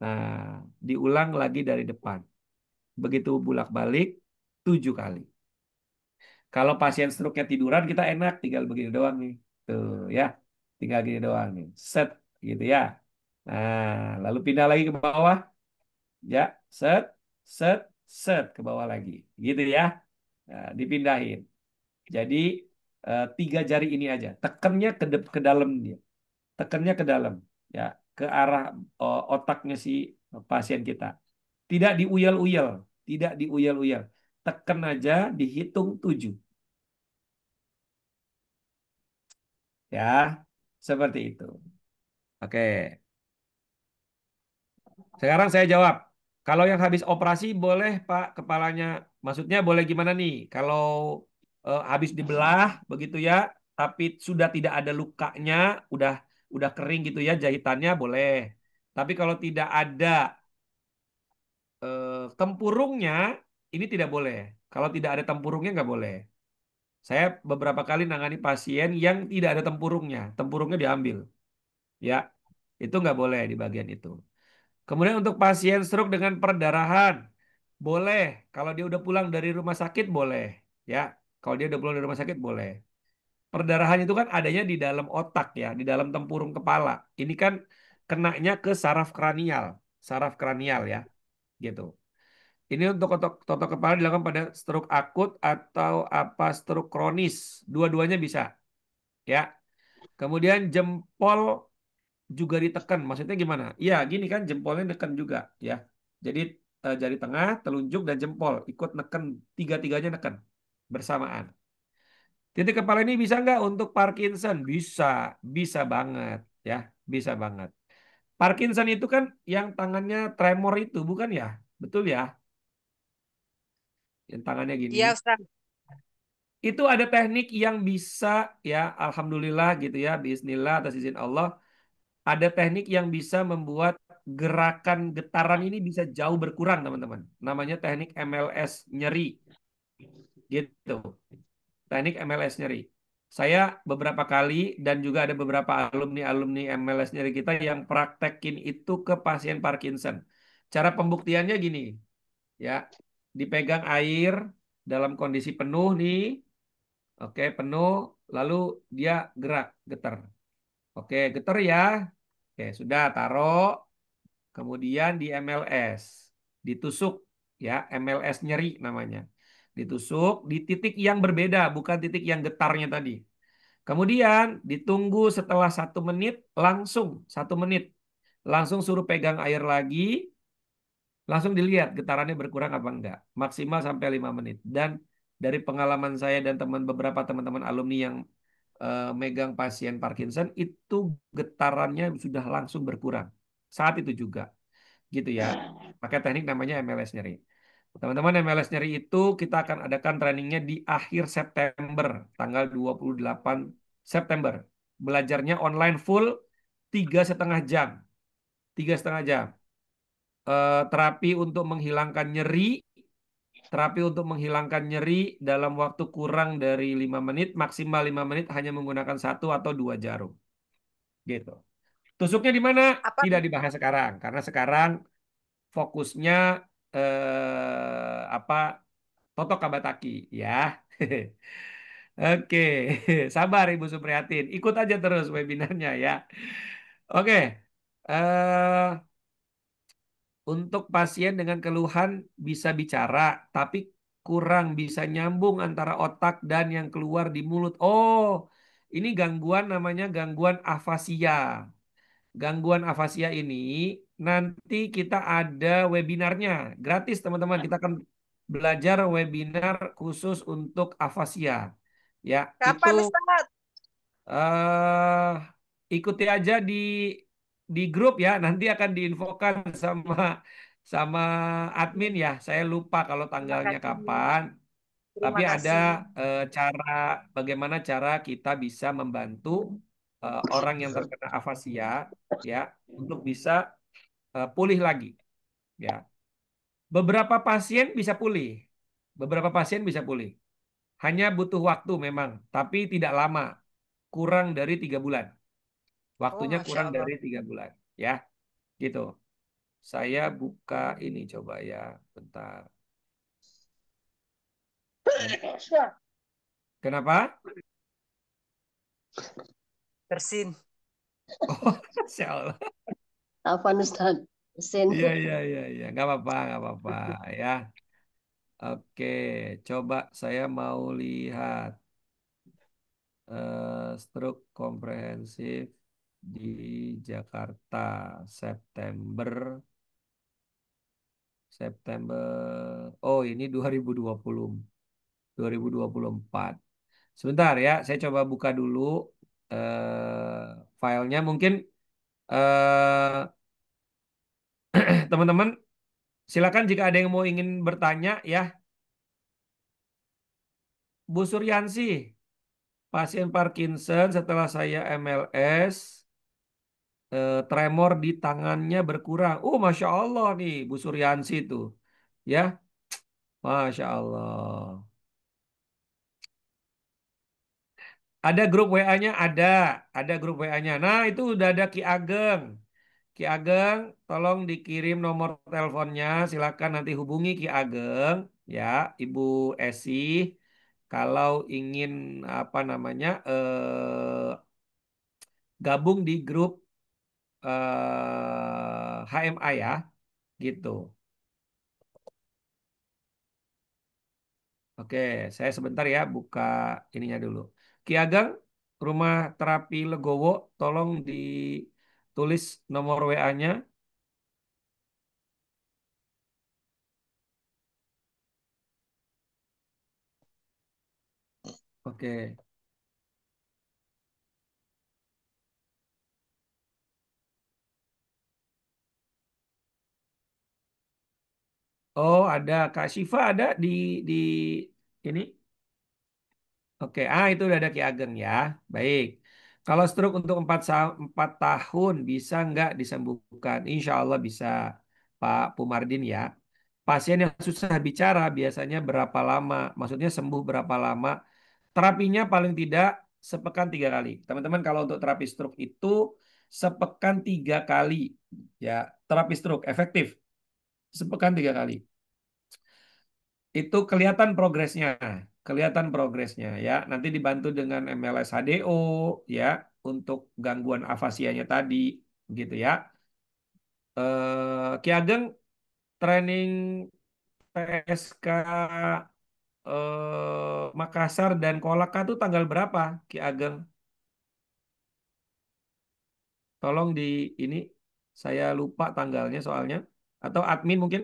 Nah, diulang lagi dari depan. Begitu bolak-balik 7 kali. Kalau pasien stroke-nya tiduran kita enak tinggal begini doang nih. Tuh ya. Tinggal gini doang nih. Set gitu ya. Nah, lalu pindah lagi ke bawah. Ya, set, set, set ke bawah lagi. Gitu ya. Nah, dipindahin. Jadi tiga jari ini aja. Tekannya ke dalam dia. Tekannya ke dalam. Ya, ke arah otaknya si pasien kita. Tidak diuyel-uyel. Tidak diuyel-uyel. Tekan aja, dihitung 7. Ya, seperti itu. Oke. Sekarang saya jawab. Kalau yang habis operasi boleh Pak kepalanya. Maksudnya boleh gimana nih? Kalau habis dibelah begitu ya, tapi sudah tidak ada lukanya, udah kering gitu ya jahitannya boleh. Tapi kalau tidak ada tempurungnya, ini tidak boleh. Kalau tidak ada tempurungnya nggak boleh. Saya beberapa kali nangani pasien yang tidak ada tempurungnya. Tempurungnya diambil. Ya, itu nggak boleh di bagian itu. Kemudian untuk pasien stroke dengan perdarahan, boleh. Kalau dia udah pulang dari rumah sakit, boleh. Ya, kalau dia udah pulang dari rumah sakit, boleh. Perdarahan itu kan adanya di dalam otak ya, di dalam tempurung kepala. Ini kan kenanya ke saraf kranial ya, gitu. Ini untuk otot kepala dilakukan pada stroke akut atau apa stroke kronis. Dua-duanya bisa, ya. Kemudian jempol juga ditekan. Maksudnya gimana? Iya, gini kan jempolnya neken juga, ya. Jadi jari tengah, telunjuk dan jempol ikut neken, tiga-tiganya neken bersamaan. Titik kepala ini bisa nggak untuk Parkinson? Bisa, bisa banget, ya, bisa banget. Parkinson itu kan yang tangannya tremor itu, bukan ya? Betul ya? Yang tangannya gini. Iya, Ustaz. Itu ada teknik yang bisa, ya, alhamdulillah gitu ya, bismillah atas izin Allah, ada teknik yang bisa membuat gerakan getaran ini bisa jauh berkurang, teman-teman. Namanya teknik MLS nyeri, gitu. Teknik MLS nyeri. Saya beberapa kali dan juga ada beberapa alumni-alumni MLS nyeri kita yang praktekin itu ke pasien Parkinson. Cara pembuktiannya gini, ya, dipegang air dalam kondisi penuh nih, oke, penuh, lalu dia gerak, getar. Oke, getar ya. Oke, sudah taruh. Kemudian di MLS, ditusuk ya, MLS nyeri namanya. Ditusuk di titik yang berbeda, bukan titik yang getarnya tadi. Kemudian ditunggu setelah 1 menit, langsung 1 menit, langsung suruh pegang air lagi, langsung dilihat getarannya berkurang apa enggak. Maksimal sampai 5 menit. Dan dari pengalaman saya dan beberapa teman-teman alumni yang megang pasien Parkinson, itu getarannya sudah langsung berkurang. Saat itu juga. Gitu ya. Pakai teknik namanya MLS nyeri. Teman-teman, MLS nyeri itu kita akan adakan trainingnya di akhir September, tanggal 28 September. Belajarnya online full 3,5 jam. 3,5 jam. Terapi untuk menghilangkan nyeri, dalam waktu kurang dari 5 menit, maksimal 5 menit hanya menggunakan 1 atau 2 jarum. Gitu. Tusuknya di mana? Apa? Tidak dibahas sekarang, karena sekarang fokusnya apa Toto Kabataki ya. Oke, sabar Ibu Supriyatin. Ikut aja terus webinarnya ya. Oke. eh untuk pasien dengan keluhan bisa bicara, tapi kurang bisa nyambung antara otak dan yang keluar di mulut. Oh, ini gangguan namanya gangguan afasia. Gangguan afasia ini nanti kita ada webinarnya gratis teman-teman. Kita akan belajar webinar khusus untuk afasia. Ya, itu Kapan, Ustaz? eh ikuti aja di grup ya. Nanti akan diinfokan sama sama admin ya. Saya lupa kalau Terima tanggalnya kasih. kapan. Tapi Terima ada kasih. cara bagaimana cara kita bisa membantu orang yang terkena afasia ya untuk bisa pulih lagi ya. Beberapa pasien bisa pulih. Beberapa pasien bisa pulih. Hanya butuh waktu memang, tapi tidak lama. Kurang dari 3 bulan. Oh, Waktunya Masya kurang Allah. dari 3 bulan. Ya, gitu. Saya buka ini coba ya, bentar. Kenapa? Bersin. Oh, Masya Allah. Apa Ustaz? Mesin. Iya, iya, iya, iya. Nggak apa-apa, nggak apa-apa ya. Oke, coba saya mau lihat stroke komprehensif di Jakarta September September. Oh, ini 2024. Sebentar ya, saya coba buka dulu filenya. Mungkin eh, Teman-teman, silakan jika ada yang mau ingin bertanya ya. Bu Suryansi, pasien Parkinson setelah saya MLS, tremor di tangannya berkurang. Masya Allah nih Bu Suryansi itu. Ya, Masya Allah. Ada grup WA-nya? Ada grup WA-nya. Nah, itu udah ada Ki Ageng. Ki Ageng, tolong dikirim nomor teleponnya. Silakan nanti hubungi Ki Ageng, ya, Ibu Esi. Kalau ingin apa namanya gabung di grup HMA ya, gitu. Oke, saya sebentar ya buka ininya dulu. Ki Ageng, Rumah Terapi Legowo, tolong ditulis nomor WA-nya. Oke. Oh, ada Kak Syifa ada di ini. Oke, itu udah ada Ki Ageng ya. Baik. Kalau stroke untuk 4 tahun bisa nggak disembuhkan? Insya Allah bisa, Pak Pumardin ya. Pasien yang susah bicara biasanya berapa lama? Maksudnya sembuh berapa lama? Terapinya paling tidak sepekan 3 kali. Teman-teman, kalau untuk terapi stroke itu sepekan 3 kali ya. Terapi stroke efektif sepekan 3 kali. Itu kelihatan progresnya ya. Nanti dibantu dengan MLS HDO ya untuk gangguan afasianya tadi gitu ya. Ki Ageng, training PSK Makassar dan Kolaka itu tanggal berapa, Ki Ageng? Tolong di ini, saya lupa tanggalnya soalnya, atau admin mungkin.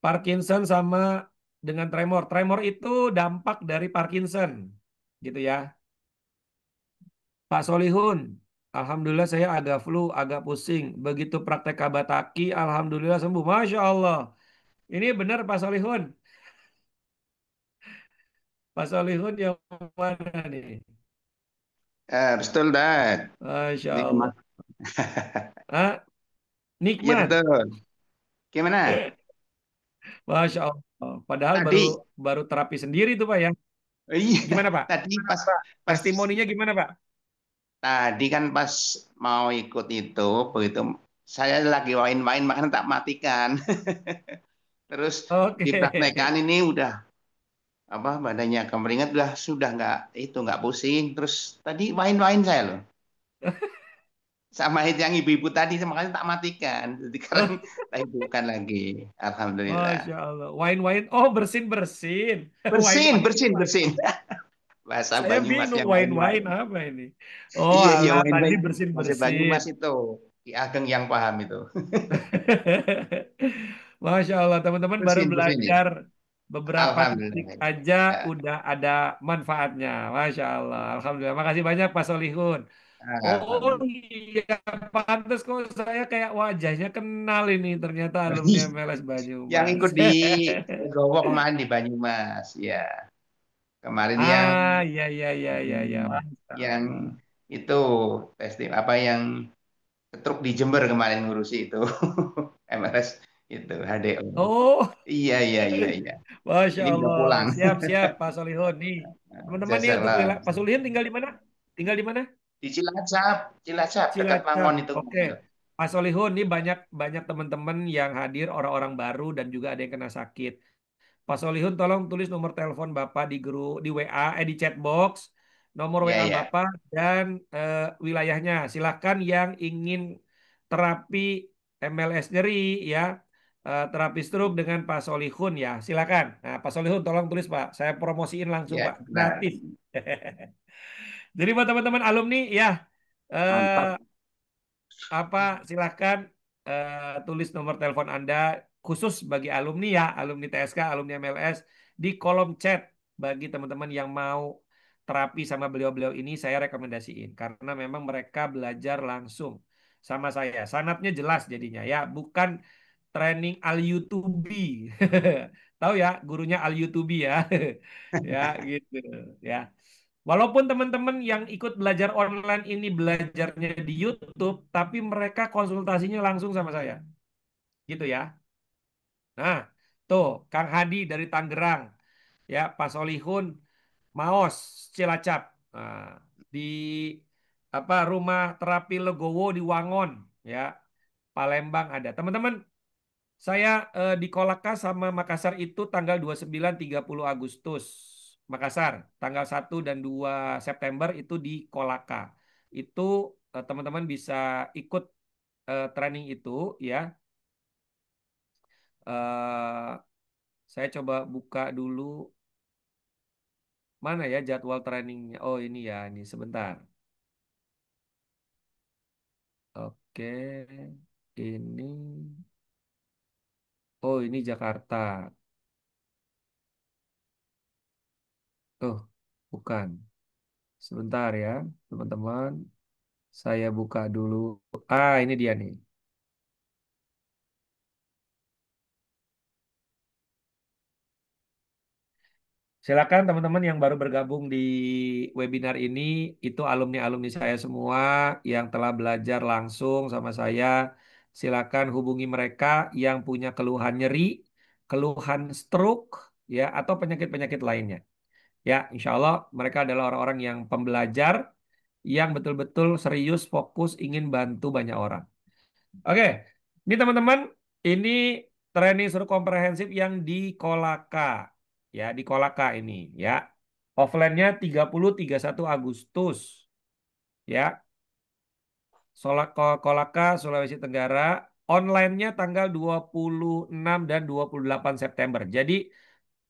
Parkinson sama dengan tremor. Tremor itu dampak dari Parkinson, gitu ya. Pak Solihun, alhamdulillah saya agak flu, agak pusing. Begitu praktek Kabataki, alhamdulillah sembuh. Masya Allah. Ini benar Pak Solihun. Pak Solihun yang mana nih? Betul, Dad. Masya Ini Allah. Ah, Iya, nikmat. betul. Gimana? Masya Allah. Padahal baru Tadi, baru terapi sendiri tuh Pak ya. iya, Gimana Pak? tadi pas pas Testimoninya gimana Pak? tadi kan pas mau ikut itu, begitu saya lagi main-main makanya tak matikan. Terus Oke. dipraktekkan ini udah apa badannya kemeringat udah sudah nggak pusing. Terus tadi main-main saya loh. Sama itu yang ibu-ibu tadi makanya tak matikan. Jadi sekarang tak hidupkan lagi. Alhamdulillah. Masya Allah. Wine-wine. Oh, bersin-bersin. Bersin, Wine-wine. bersin, bersin. Bahasa Saya Banyumas bingung yang wine-wine main-main. apa ini. Oh, Iya, iya, alah tadi main-main. Bahasa bersin-bersin. Banyumas itu. Ki Ageng yang paham itu. Masya Allah, teman-teman baru Bersin, bersin ya. belajar beberapa detik Alhamdulillah. aja Ya. udah ada manfaatnya. Masya Allah. Alhamdulillah. Makasih banyak Pak Solihun. Oh Alhamdulillah. iya, pantas kok saya kayak wajahnya kenal ini. Ternyata alumni MLS Yang Banyumas. ikut di Legowo kemarin di Banyumas. Ya. Kemarin yang Iya, iya, iya, iya, iya. hmm, Masya yang Allah. itu testing apa yang truk di Jember kemarin ngurusi itu. MRS itu HDO. Oh, Iya, iya, iya, iya. Masya Ini udah Allah. pulang. Siap, siap, Pak Solihun. Nih, teman-teman nih untuk Jazakallah. Pak Solihun tinggal di mana? Tinggal di mana? Di Cilacap, Cilacap dekat Cilacap. Wangon itu Oke. kemarin. Pak Solihun, nih banyak banyak teman-teman yang hadir, orang-orang baru dan juga ada yang kena sakit. Pak Solihun, tolong tulis nomor telepon Bapak di grup di WA, di chat box, nomor Iya, WA iya. Bapak dan wilayahnya. Silakan yang ingin terapi MLS nyeri ya, terapi stroke dengan Pak Solihun ya. Silakan. Nah, Pak Solihun, tolong tulis Pak. Saya promosiin langsung Iya, Pak, benar. gratis. Jadi buat teman-teman alumni ya, Mantap. eh, apa silahkan tulis nomor telepon Anda khusus bagi alumni ya, alumni TSK, alumni MLS di kolom chat bagi teman-teman yang mau terapi sama beliau-beliau ini saya rekomendasiin karena memang mereka belajar langsung. sama saya. Sanatnya jelas jadinya ya, bukan training al YouTubi. Tahu ya, gurunya al YouTubi ya. Ya, gitu ya. Walaupun teman-teman yang ikut belajar online ini belajarnya di YouTube, tapi mereka konsultasinya langsung sama saya. Gitu ya. Nah, tuh Kang Hadi dari Tangerang, ya Pak Solihun, Maos, Cilacap, nah, di rumah terapi Legowo di Wangon, ya Palembang ada. Teman-teman, saya di Kolaka sama Makassar itu tanggal 29-30 Agustus. Makassar, tanggal 1 dan 2 September itu di Kolaka. Itu teman-teman bisa ikut training itu ya. Eh, saya coba buka dulu mana ya jadwal trainingnya. Oh ini ya, ini sebentar. Oke, ini. Oh ini Jakarta. Oh, bukan. Sebentar ya, teman-teman. Saya buka dulu. Ah, ini dia nih. Silakan teman-teman yang baru bergabung di webinar ini, itu alumni-alumni saya semua yang telah belajar langsung sama saya. Silakan hubungi mereka yang punya keluhan nyeri, keluhan stroke, ya, atau penyakit-penyakit lainnya. Ya, insya Allah mereka adalah orang-orang yang pembelajar yang betul-betul serius, fokus, ingin bantu banyak orang. Oke, ini teman-teman, ini training seru komprehensif yang di Kolaka. Ya, di Kolaka ini ya. Offline-nya 30-31 Agustus. Ya, Kolaka, Sulawesi Tenggara. Online-nya tanggal 26 dan 28 September. Jadi,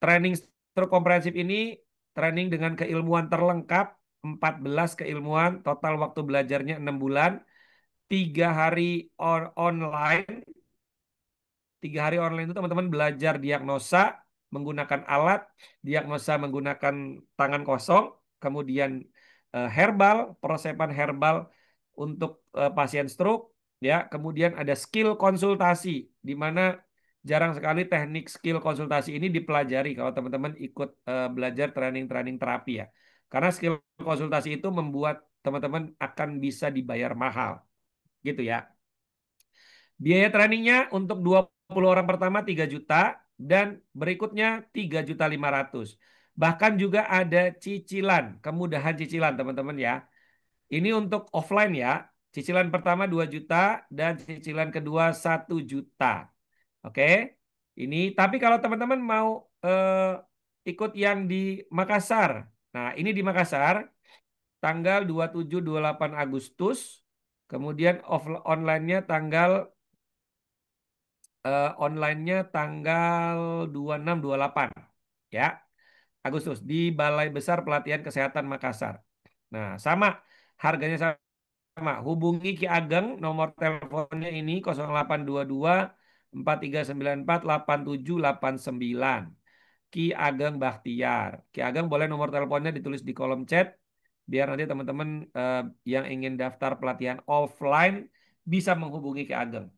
training seru komprehensif ini training dengan keilmuan terlengkap, 14 keilmuan, total waktu belajarnya 6 bulan, 3 hari online. 3 hari online itu teman-teman belajar diagnosa menggunakan alat, diagnosa menggunakan tangan kosong, kemudian herbal, peresepan herbal untuk pasien stroke, ya. Kemudian ada skill konsultasi, di mana jarang sekali teknik skill konsultasi ini dipelajari kalau teman-teman ikut belajar training-training terapi ya. Karena skill konsultasi itu membuat teman-teman akan bisa dibayar mahal, gitu ya. Biaya trainingnya untuk 20 orang pertama 3 juta dan berikutnya 3.500.000. Bahkan juga ada cicilan, kemudahan cicilan teman-teman ya. Ini untuk offline ya. Cicilan pertama 2 juta dan cicilan kedua 1 juta. Oke. Ini tapi kalau teman-teman mau ikut yang di Makassar. Nah, ini di Makassar tanggal 27-28 Agustus. Kemudian online-nya tanggal online-nya tanggal 26-28 ya Agustus di Balai Besar Pelatihan Kesehatan Makassar. Nah, sama harganya sama. Hubungi Ki Ageng, nomor teleponnya ini 0822 4394 8789. Ki Ageng Bahtiar. Ki Ageng boleh nomor teleponnya ditulis di kolom chat biar nanti teman-teman yang ingin daftar pelatihan offline bisa menghubungi Ki Ageng.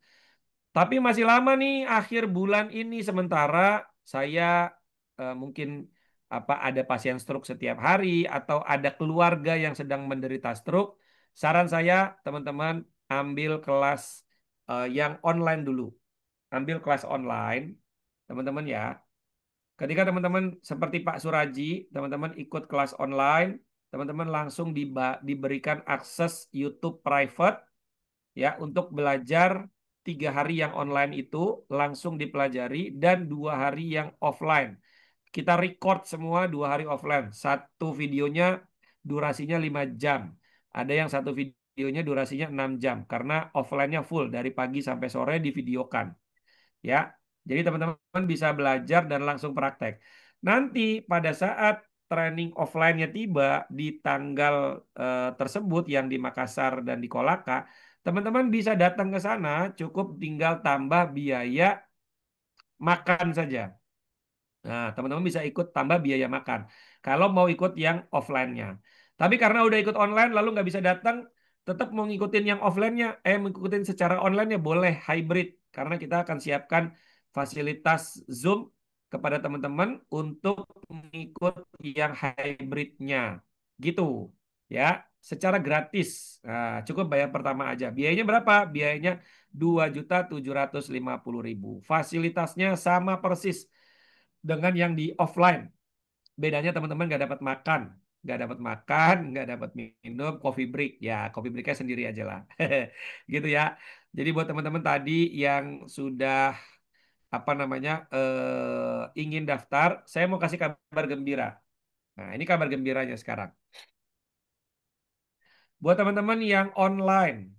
Tapi masih lama nih akhir bulan ini sementara saya mungkin ada pasien stroke setiap hari atau ada keluarga yang sedang menderita stroke. Saran saya teman-teman ambil kelas yang online dulu. Ambil kelas online teman-teman ya. Ketika teman-teman seperti Pak Suraji, teman-teman ikut kelas online, teman-teman langsung diberikan akses YouTube private ya untuk belajar 3 hari yang online itu langsung dipelajari dan 2 hari yang offline. Kita record semua 2 hari offline. Satu videonya durasinya 5 jam. Ada yang satu videonya durasinya 6 jam karena offline-nya full dari pagi sampai sore divideokan. Ya, jadi teman-teman bisa belajar dan langsung praktek. Nanti pada saat training offline-nya tiba di tanggal tersebut yang di Makassar dan di Kolaka, teman-teman bisa datang ke sana, cukup tinggal tambah biaya makan saja. Nah, teman-teman bisa ikut tambah biaya makan. Kalau mau ikut yang offline-nya. Tapi karena udah ikut online lalu nggak bisa datang, tetap mau ngikutin yang offline-nya, ngikutin secara online-nya boleh hybrid karena kita akan siapkan fasilitas Zoom kepada teman-teman untuk mengikut yang hybridnya, gitu ya, secara gratis. Nah, cukup bayar pertama aja. Biayanya berapa? Biayanya 2.750.000. Fasilitasnya sama persis dengan yang di offline. Bedanya teman-teman nggak dapat minum, coffee break. Ya, coffee breaknya sendiri aja lah. Gitu ya. Jadi buat teman-teman tadi yang sudah apa namanya ingin daftar, saya mau kasih kabar gembira. Nah, ini kabar gembiranya sekarang. Buat teman-teman yang online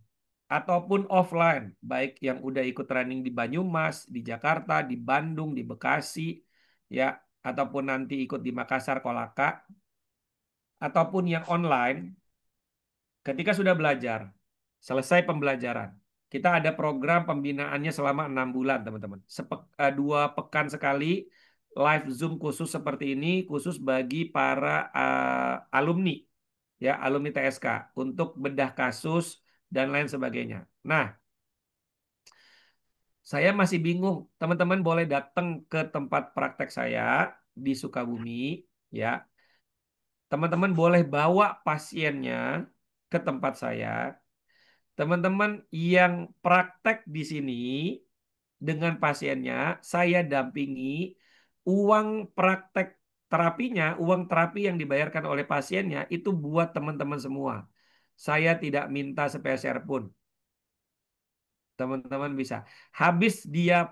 ataupun offline, baik yang udah ikut training di Banyumas, di Jakarta, di Bandung, di Bekasi, ya, ataupun nanti ikut di Makassar, Kolaka, ataupun yang online, ketika sudah belajar, selesai pembelajaran, kita ada program pembinaannya selama 6 bulan, teman-teman. 2 pekan sekali live Zoom khusus seperti ini, khusus bagi para alumni, ya, alumni TSK untuk bedah kasus dan lain sebagainya. Nah, saya masih bingung. Teman-teman boleh datang ke tempat praktek saya di Sukabumi, ya. Teman-teman boleh bawa pasiennya ke tempat saya. Teman-teman yang praktek di sini dengan pasiennya, saya dampingi. Uang praktek terapinya, uang terapi yang dibayarkan oleh pasiennya itu buat teman-teman semua. Saya tidak minta sepeser pun. Teman-teman bisa. Habis dia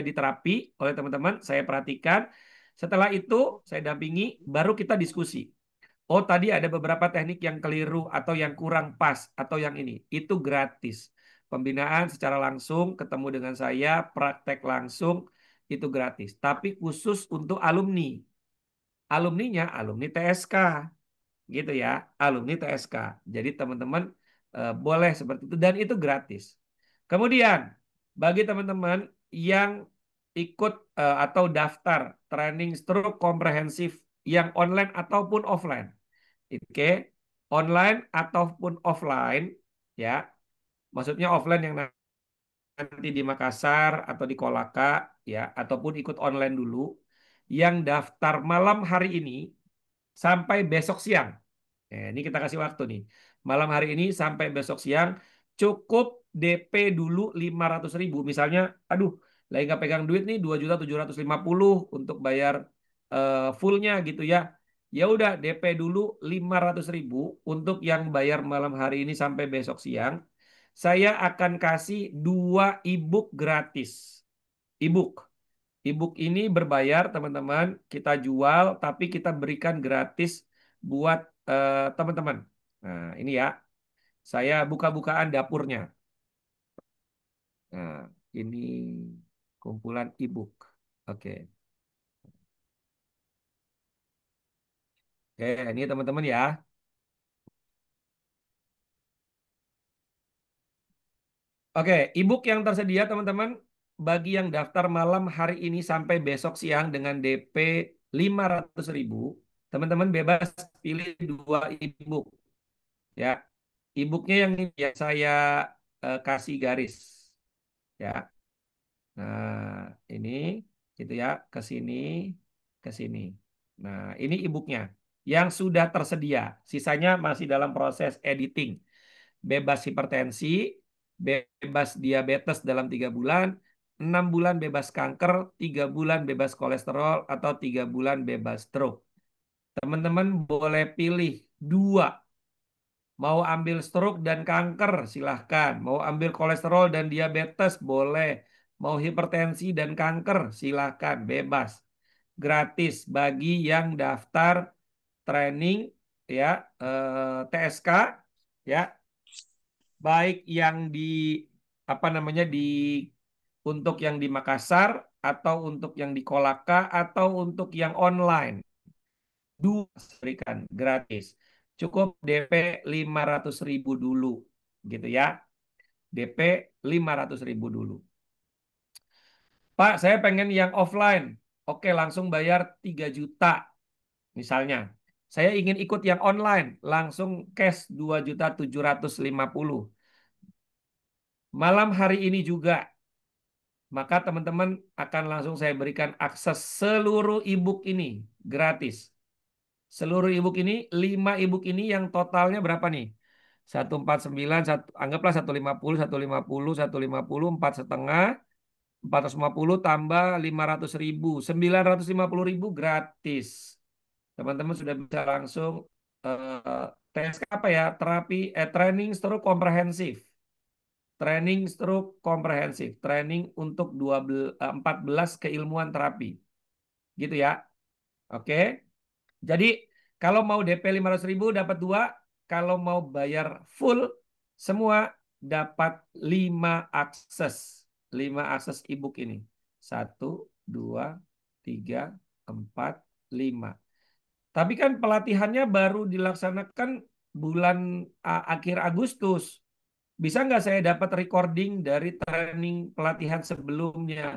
diterapi oleh teman-teman, saya perhatikan. Setelah itu saya dampingi, baru kita diskusi. Oh, tadi ada beberapa teknik yang keliru atau yang kurang pas atau yang ini. Itu gratis. Pembinaan secara langsung, ketemu dengan saya, praktek langsung, itu gratis. Tapi khusus untuk alumni. Alumninya alumni TSK. Gitu ya, alumni TSK. Jadi teman-teman boleh seperti itu dan itu gratis. Kemudian, bagi teman-teman yang ikut atau daftar training stroke komprehensif yang online ataupun offline. Oke, online ataupun offline, ya. Maksudnya offline yang nanti di Makassar atau di Kolaka, ya, ataupun ikut online dulu. Yang daftar malam hari ini sampai besok siang. Ini kita kasih waktu nih. Malam hari ini sampai besok siang cukup DP dulu 500.000. Misalnya, aduh, lagi nggak pegang duit nih 2.750.000 untuk bayar fullnya gitu ya. Ya udah DP dulu 500.000 untuk yang bayar malam hari ini sampai besok siang. Saya akan kasih 2 ebook gratis. Ebook. Ebook ini berbayar teman-teman, kita jual tapi kita berikan gratis buat teman-teman. Nah, ini ya. Saya buka-bukaan dapurnya. Nah, ini kumpulan ebook. Oke. Oke, ini teman-teman ya. Oke, ebook yang tersedia teman-teman bagi yang daftar malam hari ini sampai besok siang dengan DP 500.000, teman-teman bebas pilih 2 ebook. Ya, ebooknya yang ini yang saya kasih garis. Ya, nah ini gitu ya, ke sini, ke sini. Nah, ini ebooknya yang sudah tersedia. Sisanya masih dalam proses editing. Bebas hipertensi, bebas diabetes dalam 3 bulan, 6 bulan bebas kanker, 3 bulan bebas kolesterol, atau 3 bulan bebas stroke. Teman-teman boleh pilih 2. Mau ambil stroke dan kanker, silahkan. Mau ambil kolesterol dan diabetes, boleh. Mau hipertensi dan kanker, silahkan. Bebas. Gratis bagi yang daftar training ya TSK ya, baik yang di apa namanya untuk yang di Makassar atau untuk yang di Kolaka atau untuk yang online. 2 berikan gratis. Cukup DP 500.000 dulu gitu ya. DP 500.000 dulu. Pak, saya pengen yang offline. Oke, langsung bayar 3 juta misalnya. Saya ingin ikut yang online, langsung cash 2.750.000. Malam hari ini juga, maka teman-teman akan langsung saya berikan akses seluruh ebook ini gratis. Seluruh ebook ini, 5 ebook ini yang totalnya berapa nih? 149, anggaplah 150, 4 setengah, 450 tambah 500.000, 950.000 gratis. Teman-teman sudah bisa langsung TSK apa ya? Training stroke komprehensif. Training stroke komprehensif. Training untuk 14 keilmuan terapi. Gitu ya. Oke. Jadi kalau mau DP 500.000 dapat 2, kalau mau bayar full semua dapat 5 akses. 5 akses ebook ini. 1, 2, 3, 4, 5. Tapi kan pelatihannya baru dilaksanakan bulan akhir Agustus. Bisa nggak saya dapat recording dari training pelatihan sebelumnya?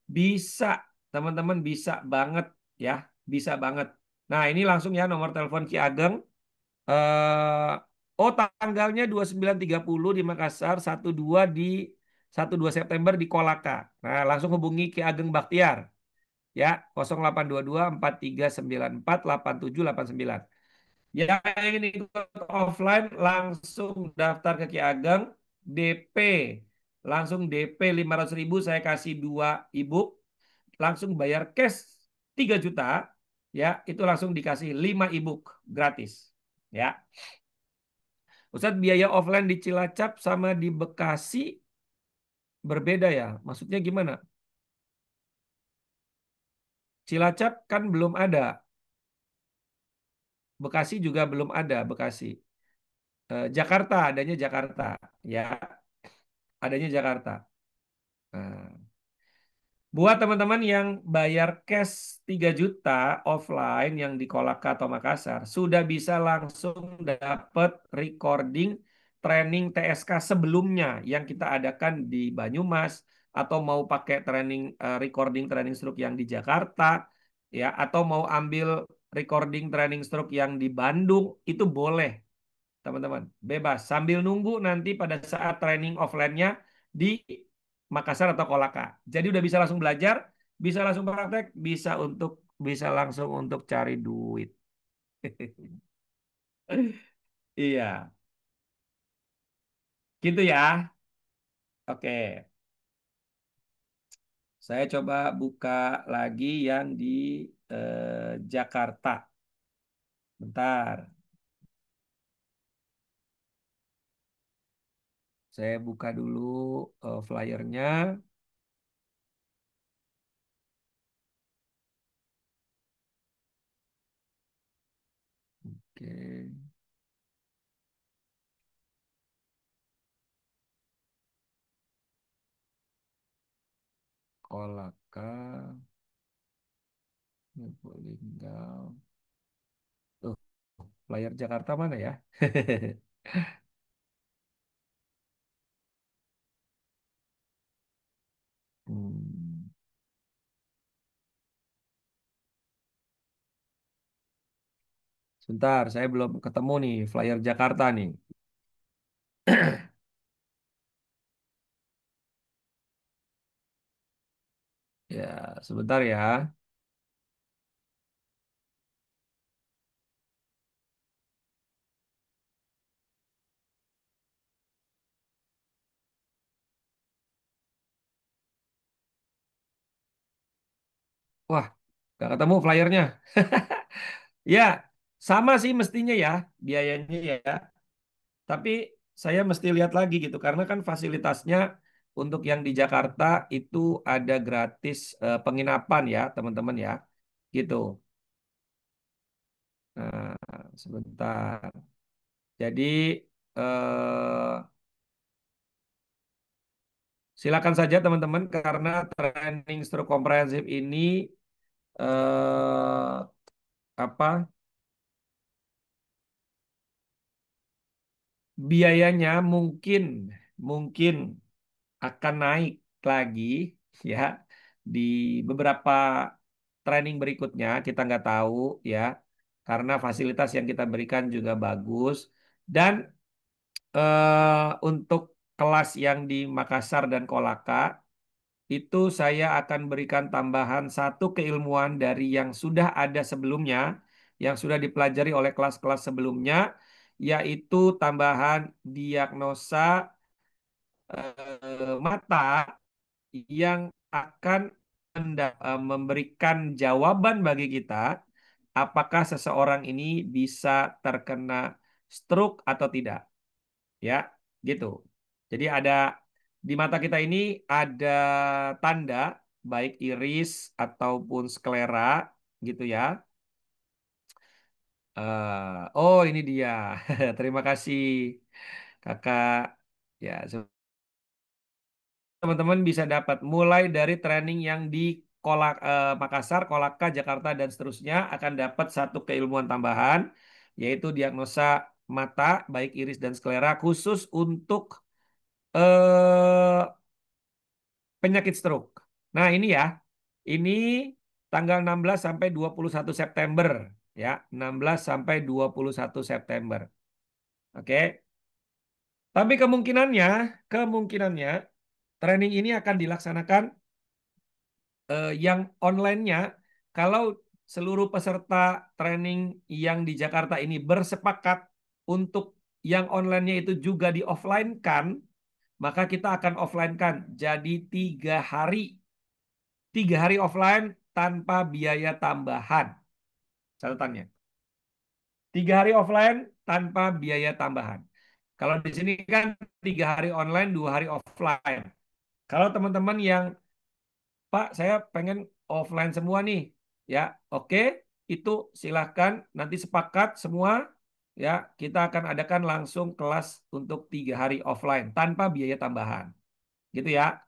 Bisa, teman-teman, bisa banget ya, bisa banget. Nah, ini langsung ya nomor telepon Ki Ageng. Oh, tanggalnya 29.30 di Makassar, 12 September di Kolaka. Nah, langsung hubungi Ki Ageng Baktiar ya, 0822 4394 8789. Yang ingin ikut offline langsung daftar ke Ki Ageng, DP. Langsung DP 500.000, saya kasih 2 ebook. Langsung bayar cash 3 juta. Ya, itu langsung dikasih 5 ebook gratis. Ya. Ustadz, biaya offline di Cilacap sama di Bekasi berbeda ya? Maksudnya gimana? Cilacap kan belum ada. Bekasi juga belum ada, Bekasi. Jakarta, adanya Jakarta. Ya, adanya Jakarta. Nah, buat teman-teman yang bayar cash 3 juta offline yang di Kolaka atau Makassar, sudah bisa langsung dapat recording training TSK sebelumnya yang kita adakan di Banyumas, atau mau pakai recording training stroke yang di Jakarta, ya, atau mau ambil recording training stroke yang di Bandung, itu boleh, teman-teman. Bebas. Sambil nunggu nanti pada saat training offline-nya di Makassar atau Kolaka. Jadi udah bisa langsung belajar, bisa langsung praktek, bisa langsung untuk cari duit. Iya, gitu ya. Oke, saya coba buka lagi yang di Jakarta. Bentar, saya buka dulu flyernya. Oke, Kolaka, Linggal. Tuh, flyer Jakarta mana ya? Hmm. Sebentar, saya belum ketemu nih flyer Jakarta nih. Ya, sebentar ya. Wah, nggak ketemu flyernya. Ya, sama sih mestinya ya biayanya ya. Tapi saya mesti lihat lagi gitu karena kan fasilitasnya untuk yang di Jakarta itu ada gratis penginapan ya, teman-teman ya. Gitu. Nah, sebentar. Jadi eh, silakan saja teman-teman karena training stroke komprehensif ini eh, apa biayanya mungkin akan naik lagi ya di beberapa training berikutnya, kita nggak tahu ya. karena fasilitas yang kita berikan juga bagus. Dan untuk kelas yang di Makassar dan Kolaka itu saya akan berikan tambahan satu keilmuan dari yang sudah ada sebelumnya, yang sudah dipelajari oleh kelas-kelas sebelumnya, yaitu tambahan diagnosa mata yang akan memberikan jawaban bagi kita apakah seseorang ini bisa terkena stroke atau tidak. Ya, gitu. Jadi ada di mata kita ini ada tanda baik iris ataupun sklera gitu ya. Oh ini dia. Terima kasih kakak. Ya, teman-teman bisa dapat mulai dari training yang di Makassar, Kolaka, Jakarta dan seterusnya akan dapat satu keilmuan tambahan yaitu diagnosa mata baik iris dan sklera khusus untuk eh, penyakit stroke. Nah, ini ya. Ini tanggal 16 sampai 21 September ya, 16 sampai 21 September. Oke. Tapi kemungkinannya training ini akan dilaksanakan yang online-nya kalau seluruh peserta training yang di Jakarta ini bersepakat untuk yang online-nya itu juga di offline-kan, maka kita akan offline-kan jadi 3 hari. 3 hari offline tanpa biaya tambahan. Catatannya. 3 hari offline tanpa biaya tambahan. Kalau di sini kan 3 hari online, 2 hari offline. Kalau teman-teman yang Pak, saya pengen offline semua nih. Ya, oke, itu silahkan nanti sepakat semua. Ya, kita akan adakan langsung kelas untuk 3 hari offline tanpa biaya tambahan. Gitu ya.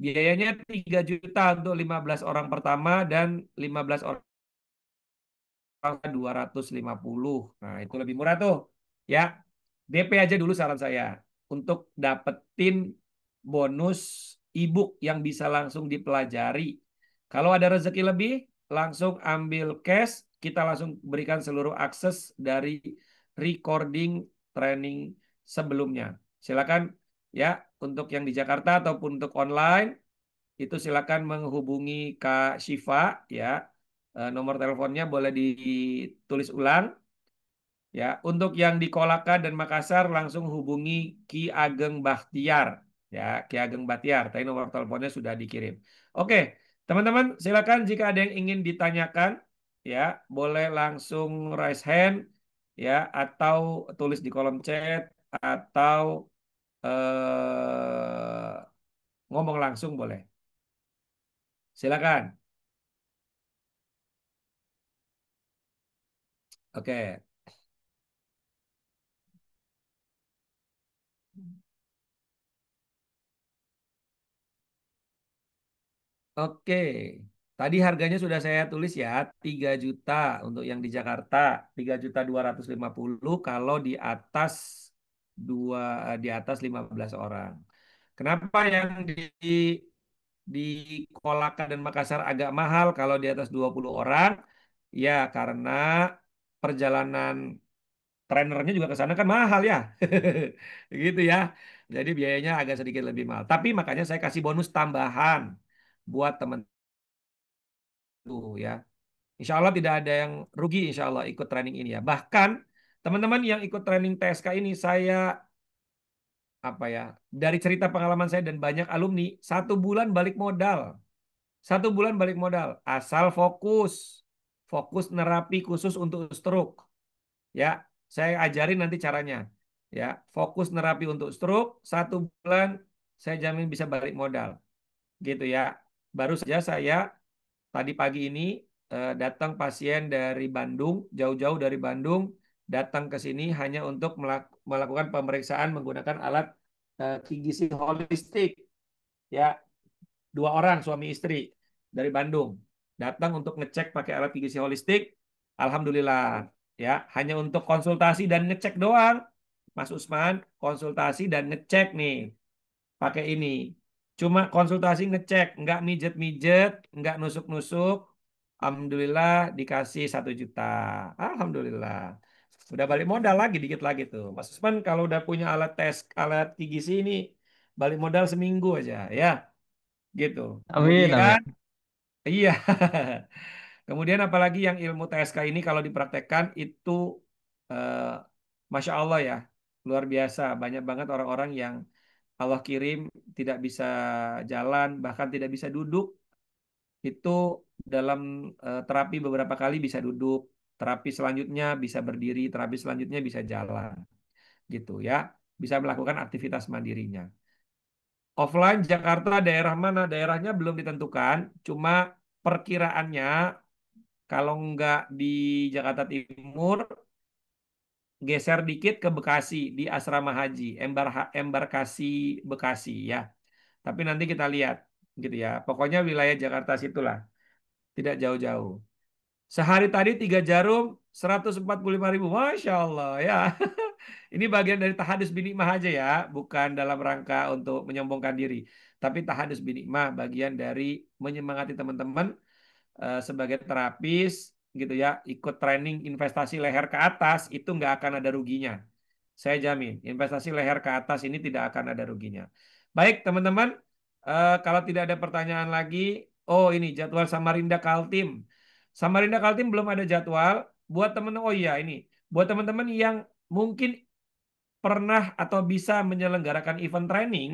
Biayanya 3 juta untuk 15 orang pertama dan 15 orang 250. Nah, itu lebih murah tuh. Ya, DP aja dulu saran saya untuk dapetin bonus ebook yang bisa langsung dipelajari. Kalau ada rezeki lebih, langsung ambil cash, kita langsung berikan seluruh akses dari recording training sebelumnya. Silakan ya untuk yang di Jakarta ataupun untuk online itu silakan menghubungi Kak Syifa ya. Nomor teleponnya boleh ditulis ulang. Ya, untuk yang di Kolaka dan Makassar langsung hubungi Ki Ageng Bahtiar. Ya, Ki Ageng Bahtiar. Tadi nomor teleponnya sudah dikirim. Oke, teman-teman silakan jika ada yang ingin ditanyakan, ya boleh langsung raise hand, ya atau tulis di kolom chat atau ngomong langsung boleh. Silakan. Oke. Oke, tadi harganya sudah saya tulis ya, 3 juta untuk yang di Jakarta, 3.250.000 kalau di atas 15 orang. Kenapa yang di Kolaka dan Makassar agak mahal kalau di atas 20 orang? Ya, karena perjalanan trainernya juga ke sana kan mahal ya. Gitu ya. Jadi biayanya agak sedikit lebih mahal. Tapi makanya saya kasih bonus tambahan buat teman tuh ya. Insya Allah tidak ada yang rugi insya Allah ikut training ini ya. Bahkan teman-teman yang ikut training TSK ini saya apa ya dari cerita pengalaman saya dan banyak alumni 1 bulan balik modal. 1 bulan balik modal asal fokus nerapi khusus untuk stroke. Ya, saya ajarin nanti caranya. Ya, fokus nerapi untuk stroke 1 bulan saya jamin bisa balik modal. Gitu ya. Baru saja saya tadi pagi ini datang pasien dari Bandung, jauh-jauh dari Bandung, datang ke sini hanya untuk melakukan pemeriksaan menggunakan alat gizi holistik. Ya, 2 orang suami istri dari Bandung datang untuk ngecek pakai alat gizi holistik. Alhamdulillah, ya hanya untuk konsultasi dan ngecek doang. Mas Usman, konsultasi dan ngecek nih pakai ini. Cuma konsultasi ngecek, nggak mijet-mijet, nggak nusuk-nusuk. Alhamdulillah dikasih 1 juta. Alhamdulillah. Udah balik modal lagi dikit lagi tuh. Mas Usman kalau udah punya alat tes, alat TGC ini balik modal seminggu aja ya. Gitu. Amin, amin. Kemudian iya. Kemudian apalagi yang ilmu TSK ini kalau dipraktekkan itu eh, Masya Allah ya. Luar biasa. Banyak banget orang-orang yang Allah kirim tidak bisa jalan, bahkan tidak bisa duduk. Itu dalam terapi beberapa kali bisa duduk, terapi selanjutnya bisa berdiri, terapi selanjutnya bisa jalan, gitu ya. Bisa melakukan aktivitas mandirinya. Offline Jakarta daerah mana? Daerahnya belum ditentukan, cuma perkiraannya kalau nggak di Jakarta Timur, geser dikit ke Bekasi di Asrama Haji, Embarkasi Bekasi ya. Tapi nanti kita lihat, gitu ya. Pokoknya wilayah Jakarta situlah, tidak jauh-jauh. Sehari tadi 3 jarum 145.000. Masya Allah ya. Ini bagian dari tahadus binikmah aja ya. Bukan dalam rangka untuk menyombongkan diri. Tapi tahadus binikmah bagian dari menyemangati teman-teman sebagai terapis gitu ya. Ikut training investasi leher ke atas itu nggak akan ada ruginya. Saya jamin investasi leher ke atas ini tidak akan ada ruginya. Baik teman-teman. Kalau tidak ada pertanyaan lagi. Oh ini jadwal Samarinda Kaltim. Samarinda Kaltim belum ada jadwal. Buat teman, oh iya ini. Buat teman-teman yang mungkin pernah atau bisa menyelenggarakan event training,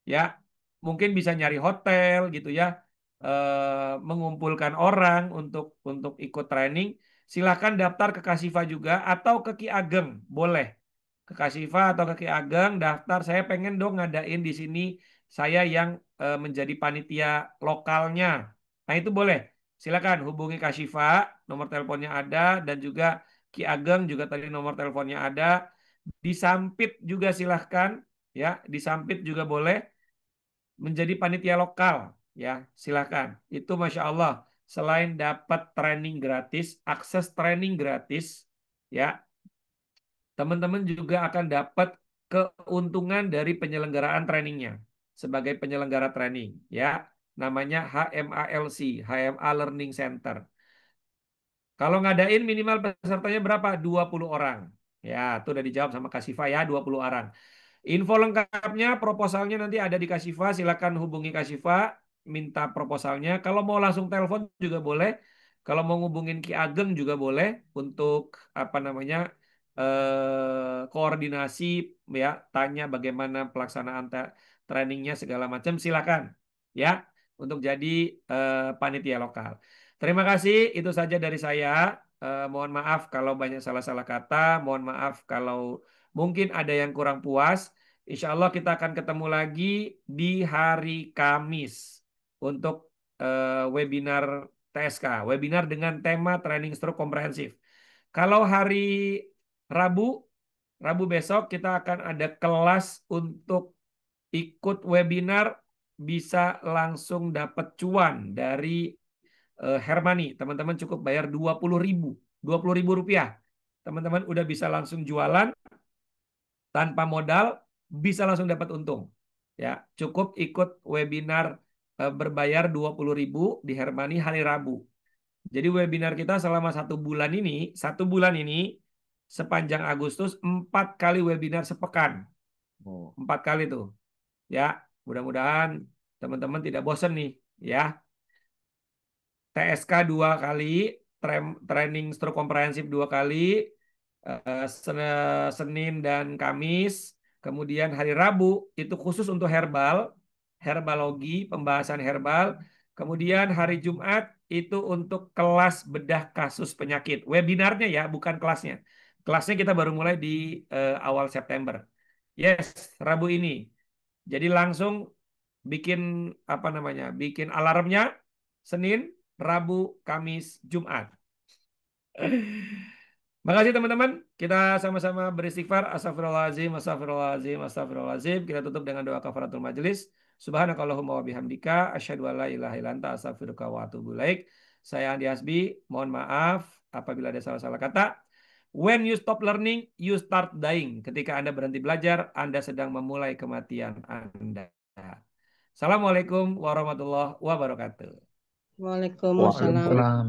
ya mungkin bisa nyari hotel gitu ya, mengumpulkan orang untuk ikut training. Silahkan daftar ke Kasifa juga atau ke Ki Ageng, boleh ke Kasifa atau ke Ki Ageng daftar. Saya pengen dong ngadain di sini. Saya yang menjadi panitia lokalnya. Nah itu boleh. Silakan hubungi Kasifa, nomor teleponnya ada dan juga Ki Ageng juga tadi nomor teleponnya ada. Disampit juga silahkan ya, disampit juga boleh menjadi panitia lokal ya, silahkan. Itu Masya Allah selain dapat training gratis, akses training gratis ya, teman-teman juga akan dapat keuntungan dari penyelenggaraan trainingnya sebagai penyelenggara training ya, namanya HMALC, HMA Learning Center. Kalau ngadain minimal pesertanya berapa? 20 orang. Ya, itu udah dijawab sama Kasifa ya, 20 orang. Info lengkapnya, proposalnya nanti ada di Kasifa. Silakan hubungi Kasifa, minta proposalnya. Kalau mau langsung telepon juga boleh. Kalau mau ngubungin Ki Ageng juga boleh untuk apa namanya koordinasi ya, tanya bagaimana pelaksanaan trainingnya segala macam. Silakan ya untuk jadi panitia lokal. Terima kasih, itu saja dari saya. Mohon maaf kalau banyak salah-salah kata. Mohon maaf kalau mungkin ada yang kurang puas. Insya Allah kita akan ketemu lagi di hari Kamis untuk webinar TSK, webinar dengan tema training stroke komprehensif. Kalau hari Rabu, Rabu besok kita akan ada kelas untuk ikut webinar bisa langsung dapat cuan dari Hermani. Teman-teman cukup bayar 20.000, 20.000 rupiah. Teman-teman udah bisa langsung jualan tanpa modal, bisa langsung dapat untung. Ya, cukup ikut webinar berbayar 20.000 di Hermani hari Rabu. Jadi webinar kita selama 1 bulan ini, 1 bulan ini sepanjang Agustus 4 kali webinar sepekan, Oh. 4 kali tuh. Ya, mudah-mudahan teman-teman tidak bosan nih, ya. TSK 2 kali, training stroke komprehensif 2 kali, Senin dan Kamis, kemudian hari Rabu itu khusus untuk herbal, herbalogi, pembahasan herbal, kemudian hari Jumat itu untuk kelas bedah kasus penyakit, webinarnya ya, bukan kelasnya. Kelasnya kita baru mulai di awal September. Yes, Rabu ini. Jadi langsung bikin apa namanya, bikin alarmnya Senin, Rabu, Kamis, Jumat. Makasih teman-teman. Kita sama-sama beristighfar. Astagfirullahaladzim, astagfirullahaladzim, astagfirullahaladzim. Kita tutup dengan doa kafaratul majelis. Subhanakallahumma wa bihamdika. Asyhadu an la ilaha illa anta astaghfiruka wa atubu ilaik. Saya Andi Hasbi. Mohon maaf apabila ada salah-salah kata. When you stop learning, you start dying. Ketika Anda berhenti belajar, Anda sedang memulai kematian Anda. Assalamualaikum warahmatullahi wabarakatuh. Waalaikumsalam. Waalaikumsalam.